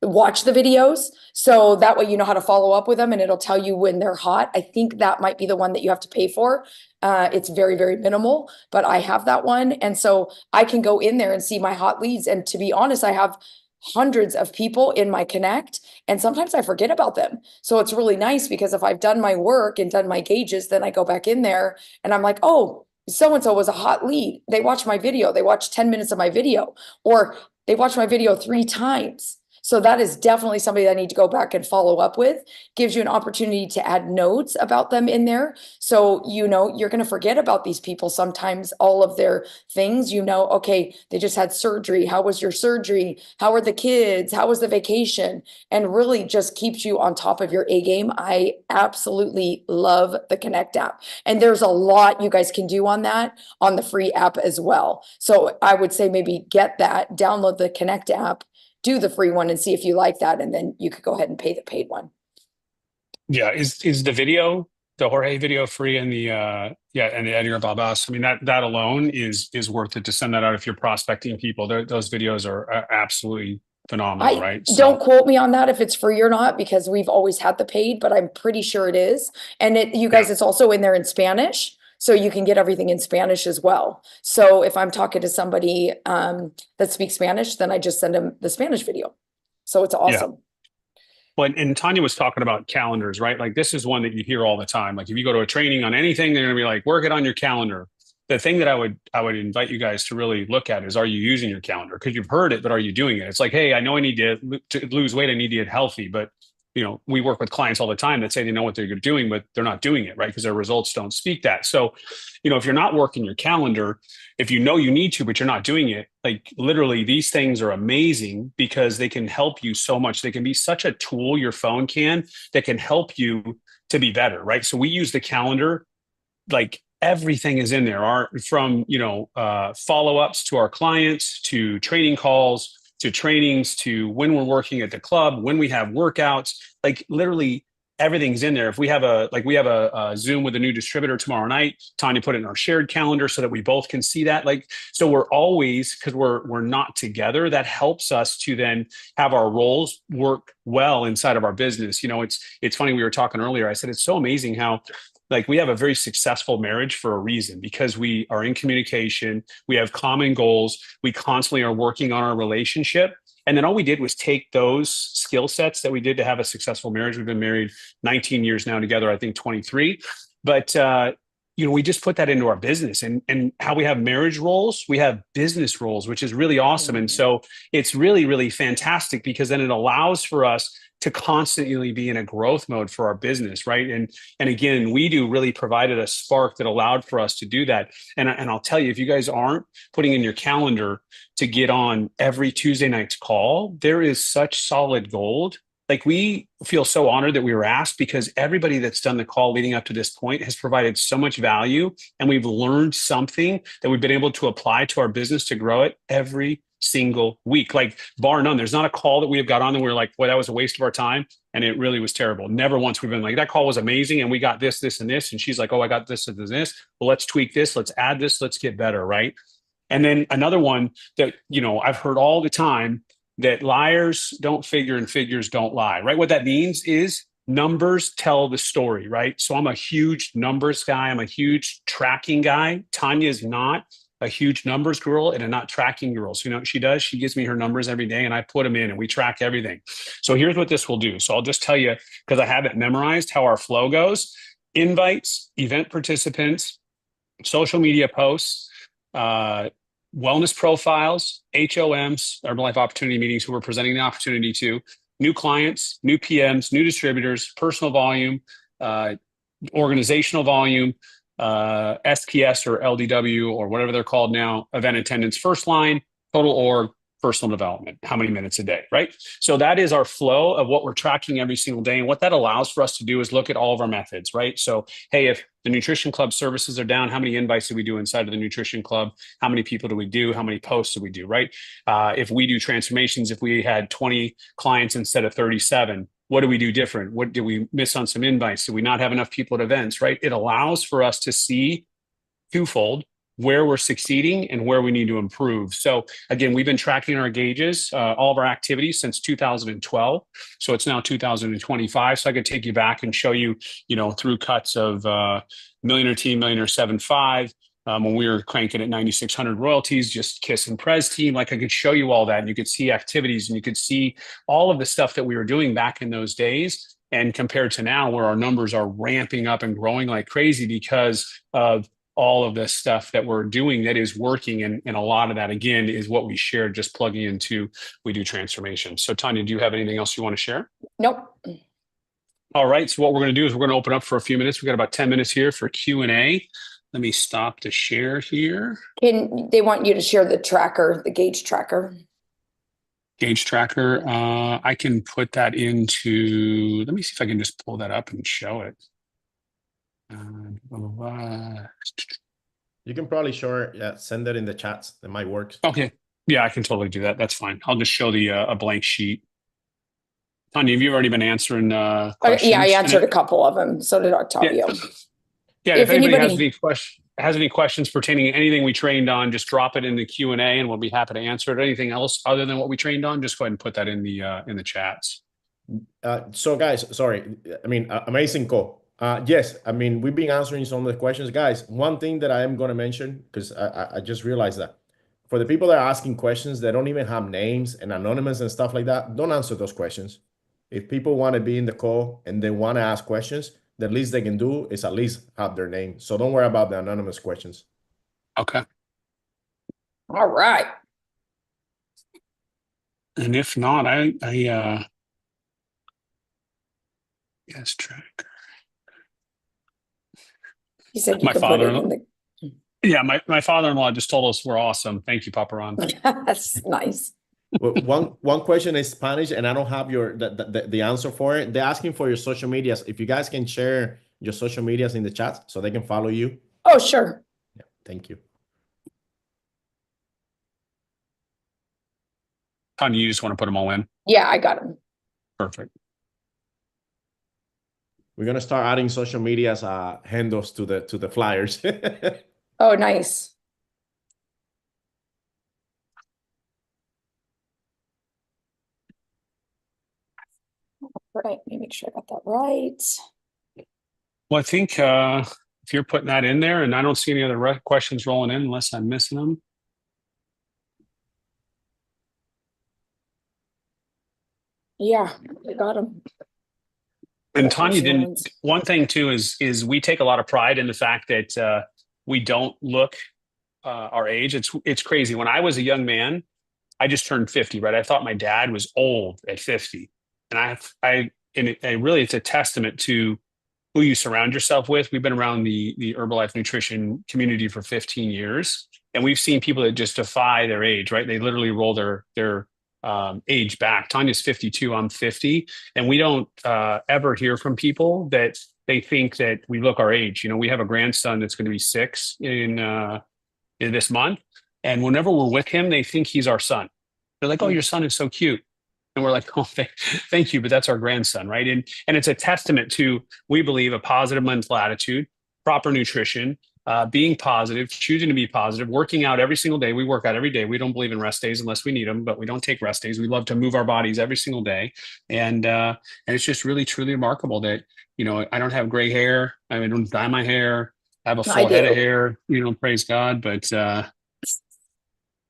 S3: watch the videos. So that way you know how to follow up with them and it'll tell you when they're hot. I think that might be the one that you have to pay for. It's very, very minimal, but I have that one. And so I can go in there and see my hot leads. And to be honest, I have hundreds of people in my Connect and sometimes I forget about them. So it's really nice because if I've done my work and done my gauges, then I go back in there and I'm like, oh, so-and-so was a hot lead. They watched my video. They watched 10 minutes of my video, or they watched my video 3 times. So that is definitely somebody that I need to go back and follow up with. Gives you an opportunity to add notes about them in there. So, you know, you're going to forget about these people sometimes, all of their things, you know, okay, they just had surgery. How was your surgery? How are the kids? How was the vacation? And really just keeps you on top of your A game. I absolutely love the Connect app. And there's a lot you guys can do on that on the free app as well. So I would say maybe get that, download the Connect app, do the free one and see if you like that. And then you could go ahead and pay the paid one.
S2: Yeah. Is the video, the Jorge video free and the and the Edgar Babas? I mean, that alone is worth it to send that out if you're prospecting people. Those videos are absolutely phenomenal, right?
S3: Don't quote me on that if it's free or not, because we've always had the paid, but I'm pretty sure it is. And you guys, it's also in there in Spanish. So you can get everything in Spanish as well. So if I'm talking to somebody that speaks Spanish, then I just send them the Spanish video. So it's awesome.
S2: Yeah. Well, and Tanya was talking about calendars, right? Like this is one that you hear all the time. Like if you go to a training on anything, they're going to be like, work it on your calendar. The thing that I would invite you guys to really look at is, are you using your calendar? Because you've heard it, but are you doing it? It's like, hey, I know I need to lose weight. I need to get healthy. But, you know, we work with clients all the time that say they know what they're doing, but they're not doing it, right? Because their results don't speak that. So, you know, if you're not working your calendar, if you know you need to, but you're not doing it, like literally these things are amazing because they can help you so much. They can be such a tool, your phone that can help you to be better, right? So we use the calendar, like everything is in there, from, you know, follow-ups to our clients, to training calls, to trainings, to when we're working at the club, when we have workouts, like literally everything's in there. If we have a Zoom with a new distributor tomorrow night, Tanya put it in our shared calendar so that we both can see that. Like, so we're always, because we're not together, that helps us to then have our roles work well inside of our business. You know, it's funny, we were talking earlier, I said, it's so amazing how, like, we have a very successful marriage for a reason, because we are in communication, we have common goals, we constantly are working on our relationship. And then all we did was take those skill sets that we did to have a successful marriage. We've been married 19 years now together, I think 23. But, you know, we just put that into our business, and how we have marriage roles, we have business roles, which is really awesome. And so it's really, really fantastic, because then it allows for us to constantly be in a growth mode for our business, right? And again, We Do really provided a spark that allowed for us to do that. And I'll tell you, if you guys aren't putting in your calendar to get on every Tuesday night's call, there is such solid gold. Like, we feel so honored that we were asked, because everybody that's done the call leading up to this point has provided so much value, and we've learned something that we've been able to apply to our business to grow it every single week. Like, bar none, there's not a call that we have got on and we're like, boy, that was a waste of our time, and it really was terrible. Never once we've been like, that call was amazing and we got this, this, and this. And she's like, oh, I got this and this. Well, let's tweak this. Let's add this. Let's get better, right? And then another one that, you know, I've heard all the time, that liars don't figure and figures don't lie, right? What that means is numbers tell the story, right? So I'm a huge numbers guy. I'm a huge tracking guy. Tanya is not a huge numbers girl and a not tracking girl. So, you know what she does? She gives me her numbers every day and I put them in and we track everything. So here's what this will do. So I'll just tell you, because I have it memorized, how our flow goes: invites, event participants, social media posts, wellness profiles, HOMs, Herbalife Opportunity Meetings, who we're presenting the opportunity to, new clients, new PMs, new distributors, personal volume, organizational volume, SPS or LDW or whatever they're called now, event attendance, first line, total org, personal development, how many minutes a day, right? So that is our flow of what we're tracking every single day. And what that allows for us to do is look at all of our methods, right? So, hey, if the Nutrition Club services are down, how many invites do we do inside of the Nutrition Club? How many people do we do? How many posts do we do, right? If we do transformations, if we had 20 clients instead of 37, what do we do different? What did we miss on some invites? Did we not have enough people at events, right? It allows for us to see twofold: where we're succeeding and where we need to improve. So again, we've been tracking our gauges, all of our activities since 2012. So it's now 2025. So I could take you back and show you, you know, through cuts of Millionaire Team, Millionaire 7.5, when we were cranking at 9,600 royalties, just Kiss and Prez team. Like, I could show you all that, and you could see activities, and you could see all of the stuff that we were doing back in those days. And compared to now, where our numbers are ramping up and growing like crazy because of all of this stuff that we're doing that is working. And a lot of that, again, is what we shared, just plugging into We Do Transformation. So Tanya, do you have anything else you want to share?
S3: Nope.
S2: All right. So what we're going to do is we're going to open up for a few minutes. We've got about 10 minutes here for Q&A. Let me stop the share here.
S3: They want you to share the tracker, the gauge tracker.
S2: Gauge tracker. I can put that into, let me see if I can just pull that up and show it.
S1: You can probably send it in the chats. It might work.
S2: Okay. Yeah, I can totally do that. That's fine. I'll just show the a blank sheet. Tanya, have you already been answering questions?
S3: Yeah, I answered a couple of them. So did Octavio.
S2: Yeah, if anybody has any questions pertaining to anything we trained on, just drop it in the Q&A and we'll be happy to answer it. Anything else other than what we trained on, just go ahead and put that in the chats.
S1: So guys, sorry. I mean, amazing call. Yes, I mean, we've been answering some of the questions. Guys, one thing that I am going to mention, because I just realized that for the people that are asking questions, they don't even have names and anonymous and stuff like that. Don't answer those questions. If people want to be in the call and they want to ask questions, the least they can do is at least have their name. So don't worry about the anonymous questions.
S2: Okay.
S3: All right.
S2: And if not, yes, tracker.
S3: He said you could put it in the...
S2: Yeah, my father-in-law just told us we're awesome. Thank you, Papa Ron.
S3: That's nice.
S1: Well, one question is Spanish, and I don't have the answer for it. They're asking for your social medias. If you guys can share your social medias in the chat so they can follow you.
S3: Oh, sure.
S1: Yeah, thank you.
S2: Tanya, you just want to put them all in?
S3: Yeah, I got them.
S2: Perfect.
S1: We're gonna start adding social medias handles to the flyers.
S3: Oh, nice. Right. Let me make sure I got that right.
S2: Well, I think if you're putting that in there, and I don't see any other questions rolling in unless I'm missing them.
S3: Yeah, I got them.
S2: And Tanya didn't. One thing too is we take a lot of pride in the fact that we don't look our age. It's crazy. When I was a young man, I just turned 50. Right, I thought my dad was old at 50, and really it's a testament to who you surround yourself with. We've been around the Herbalife nutrition community for 15 years, and we've seen people that just defy their age. Right, they literally roll their age back. Tanya's 52, I'm 50, and we don't ever hear from people that they think that we look our age. You know, we have a grandson that's going to be 6 in this month, and whenever we're with him, they think he's our son. They're like, "Oh, your son is so cute," and we're like, "Oh, thank you," but that's our grandson, right? And it's a testament to, we believe, a positive mental attitude, proper nutrition, being positive, choosing to be positive, working out every single day. We work out every day. We don't believe in rest days unless we need them, but we don't take rest days. We love to move our bodies every single day. And it's just really, truly remarkable that, you know, I don't have gray hair. I mean, I don't dye my hair. I have a full head of hair, you know, praise God. But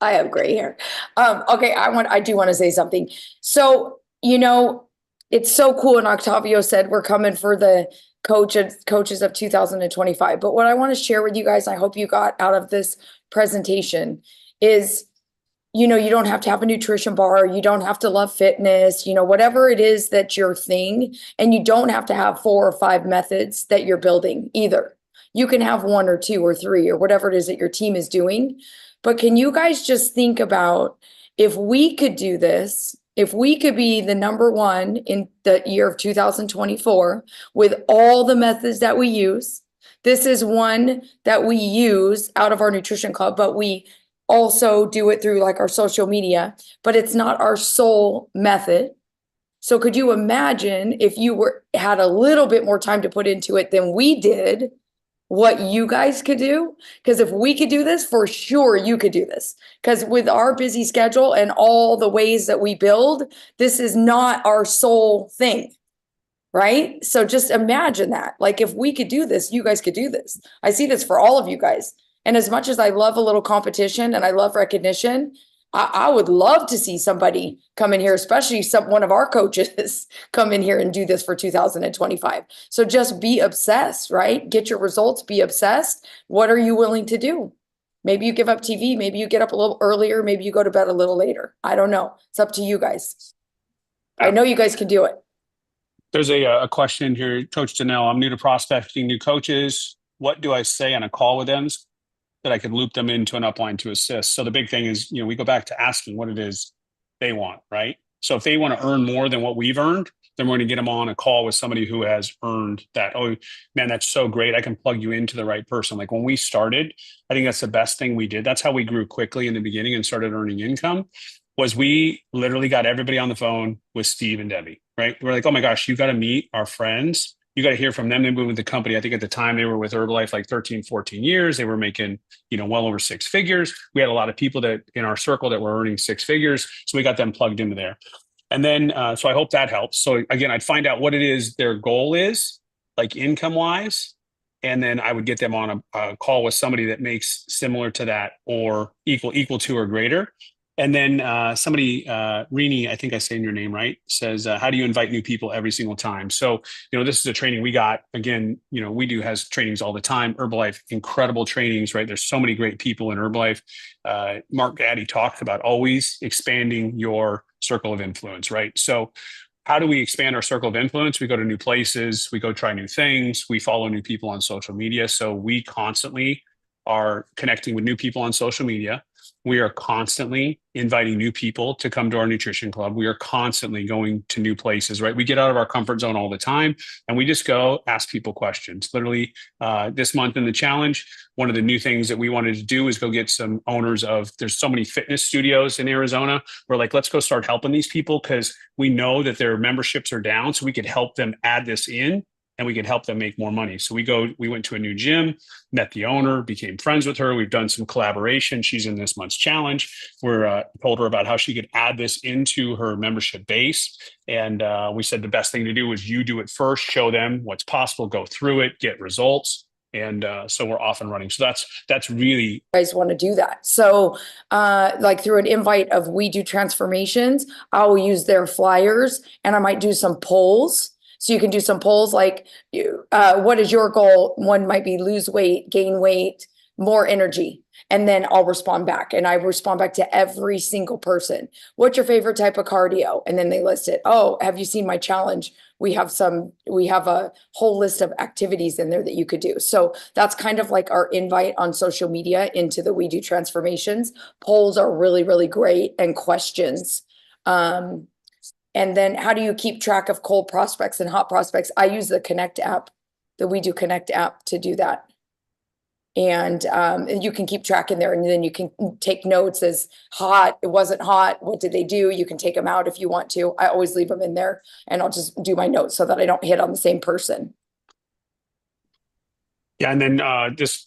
S3: I have gray hair. Okay. I do want to say something. So, you know, it's so cool. And Octavio said, we're coming for the coaches of 2025. But what I want to share with you guys, I hope you got out of this presentation, is, you know, you don't have to have a nutrition bar. You don't have to love fitness, you know, whatever it is that's your thing. And you don't have to have 4 or 5 methods that you're building either. You can have 1 or 2 or 3 or whatever it is that your team is doing. But can you guys just think about, if we could do this, if we could be the #1 in the year of 2024 with all the methods that we use. This is one that we use out of our nutrition club, but we also do it through like our social media, but it's not our sole method. So could you imagine if you had a little bit more time to put into it than we did, what you guys could do? Because if we could do this, for sure you could do this. Because with our busy schedule and all the ways that we build, this is not our sole thing, right? So just imagine that. Like, if we could do this, you guys could do this. I see this for all of you guys. And as much as I love a little competition and I love recognition, I would love to see somebody come in here, especially one of our coaches come in here and do this for 2025. So just be obsessed, right? Get your results, be obsessed. What are you willing to do? Maybe you give up TV, maybe you get up a little earlier, maybe you go to bed a little later. I don't know. It's up to you guys. I know you guys can do it.
S2: There's a question here, Coach Danelle. I'm new to prospecting new coaches. What do I say on a call with them that I could loop them into an upline to assist? So the big thing is, we go back to asking what it is they want, right? So if they want to earn more than what we've earned, then we're going to get them on a call with somebody who has earned that. Oh, man, that's so great. I can plug you into the right person. Like when we started, I think that's the best thing we did. That's how we grew quickly in the beginning and started earning income, was we literally got everybody on the phone with Steve and Debbie, right? We're like, oh my gosh, you got to meet our friends. You got to hear from them. They moved with the company. I think at the time they were with Herbalife like 13, 14 years. They were making, well over 6 figures. We had a lot of people that in our circle that were earning 6 figures. So we got them plugged into there. And then, so I hope that helps. So again, I'd find out what it is their goal is, like income wise. And then I would get them on a call with somebody that makes similar to that or equal to or greater. And then somebody, Rini, I think I say your name right, says, how do you invite new people every single time? So, this is a training we got. Again, We has trainings all the time. Herbalife, incredible trainings, right? There's so many great people in Herbalife. Mark Gaddy talked about always expanding your circle of influence, right? So how do we expand our circle of influence? We go to new places, we go try new things, we follow new people on social media. So we constantly are connecting with new people on social media. We are constantly inviting new people to come to our nutrition club. We are constantly going to new places, right? We get out of our comfort zone all the time and we just go ask people questions. Literally this month in the challenge, one of the new things that we wanted to do is go get some owners of, there's so many fitness studios in Arizona. We're like, let's go start helping these people because we know that their memberships are down. So we could help them add this in and we could help them make more money. So we went to a new gym, met the owner, became friends with her. We've done some collaboration. She's in this month's challenge. We're told her about how she could add this into her membership base. And we said the best thing to do is you do it first, show them what's possible, go through it, get results. And so we're off and running. So that's really,
S3: you guys want to do that. So like through an invite of We Do Transformations, I'll use their flyers and I might do some polls. So you can do some polls like, what is your goal? One might be lose weight, gain weight, more energy. And then I'll respond back. And I respond back to every single person. What's your favorite type of cardio? And then they list it. Oh, have you seen my challenge? We have a whole list of activities in there that you could do. So that's kind of like our invite on social media into the We Do Transformations. Polls are really, really great, and questions. And then how do you keep track of cold prospects and hot prospects? I use the Connect app, the We Do Connect app to do that. And you can keep track in there, and then you can take notes as hot, it wasn't hot, what did they do? You can take them out if you want to. I always leave them in there and I'll just do my notes so that I don't hit on the same person.
S2: Yeah, and then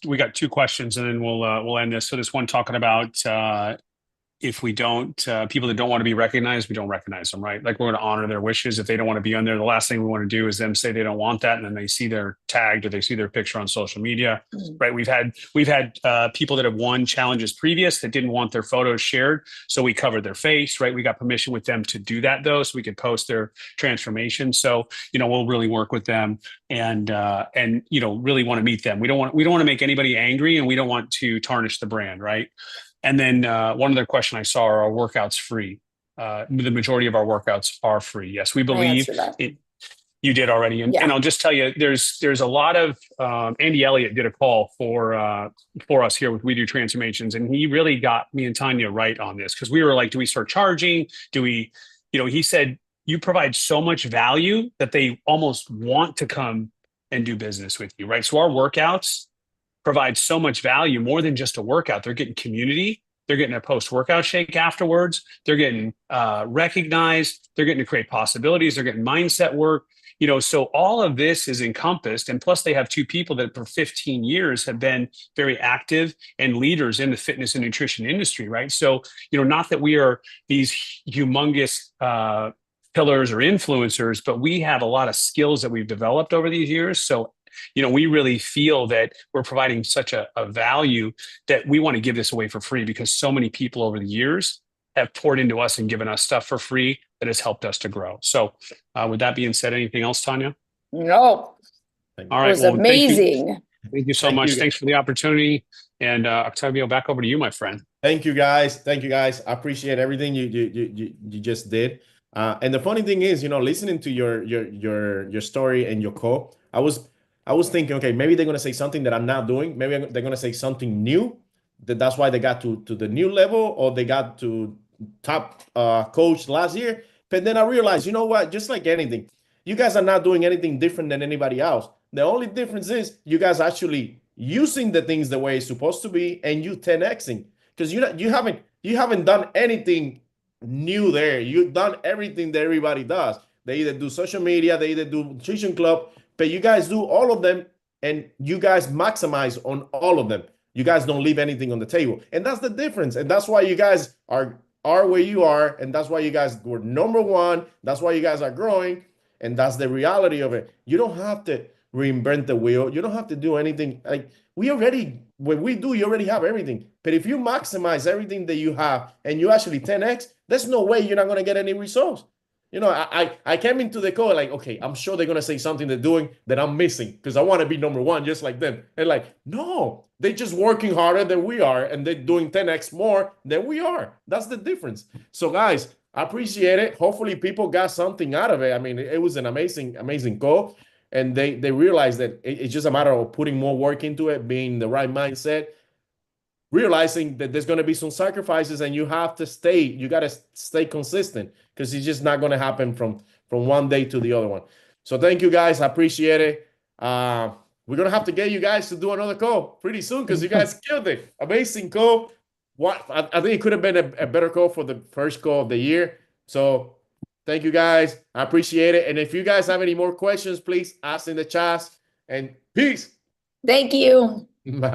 S2: we got 2 questions and then we'll end this. So this one talking about if we don't, people that don't want to be recognized, we don't recognize them, right? Like we're going to honor their wishes. If they don't want to be on there, the last thing we want to do is them say they don't want that. And then they see their tagged or they see their picture on social media, right? We've had people that have won challenges previous that didn't want their photos shared. So we covered their face, right? We got permission with them to do that though. So we could post their transformation. So, we'll really work with them and really want to meet them. We don't want to make anybody angry and we don't want to tarnish the brand, right? And then one other question I saw, are our workouts free? The majority of our workouts are free. Yes, we believe it. You did already. And I'll just tell you, there's a lot of, Andy Elliott did a call for us here with We Do Transformations. And he really got me and Tanya right on this because we were like, do we start charging? Do we, he said, you provide so much value that they almost want to come and do business with you, right? So our workouts provide so much value, more than just a workout. They're getting community. They're getting a post-workout shake afterwards. They're getting recognized. They're getting to create possibilities. They're getting mindset work. So all of this is encompassed. And plus they have 2 people that for 15 years have been very active and leaders in the fitness and nutrition industry, right? So, not that we are these humongous pillars or influencers, but we have a lot of skills that we've developed over these years. So we really feel that we're providing such a value that we want to give this away for free because so many people over the years have poured into us and given us stuff for free that has helped us to grow. So with that being said, anything else, Tanya?
S3: No,
S2: All
S3: it
S2: right.
S3: was
S2: Well,
S3: amazing.
S2: Thank you so much. Thanks for the opportunity. And Octavio, back over to you, my friend.
S1: Thank you, guys. Thank you, guys. I appreciate everything you just did. And the funny thing is, listening to your story and your call, I was thinking, okay, maybe they're gonna say something that I'm not doing. Maybe they're gonna say something new. That's why they got to the new level, or they got to top coach last year. But then I realized, you know what? Just like anything, you guys are not doing anything different than anybody else. The only difference is you guys actually using the things the way it's supposed to be, and you 10xing, because you haven't done anything new there. You've done everything that everybody does. They either do social media, they either do nutrition club, but you guys do all of them, and you guys maximize on all of them. You guys don't leave anything on the table, and that's the difference. And that's why you guys are where you are, and that's why you guys were number one. That's why you guys are growing, and that's the reality of it. You don't have to reinvent the wheel. You don't have to do anything. Like, when we do, you already have everything. But if you maximize everything that you have and you actually 10x, there's no way you're not going to get any results. I came into the call like, okay, I'm sure they're going to say something they're doing that I'm missing because I want to be number one just like them. And like, no, they're just working harder than we are, and they're doing 10x more than we are. That's the difference. So guys, I appreciate it. Hopefully people got something out of it. I mean, it was an amazing call. And they realize that it's just a matter of putting more work into it, being the right mindset, realizing that there's going to be some sacrifices, and you got to stay consistent, because it's just not going to happen from one day to the other one. So thank you, guys. I appreciate it. We're going to have to get you guys to do another call pretty soon, because you guys killed it. Amazing call. I think it could have been a better call for the first call of the year. So thank you, guys. I appreciate it. And if you guys have any more questions, please ask in the chat. And peace.
S3: Thank you.
S1: Bye.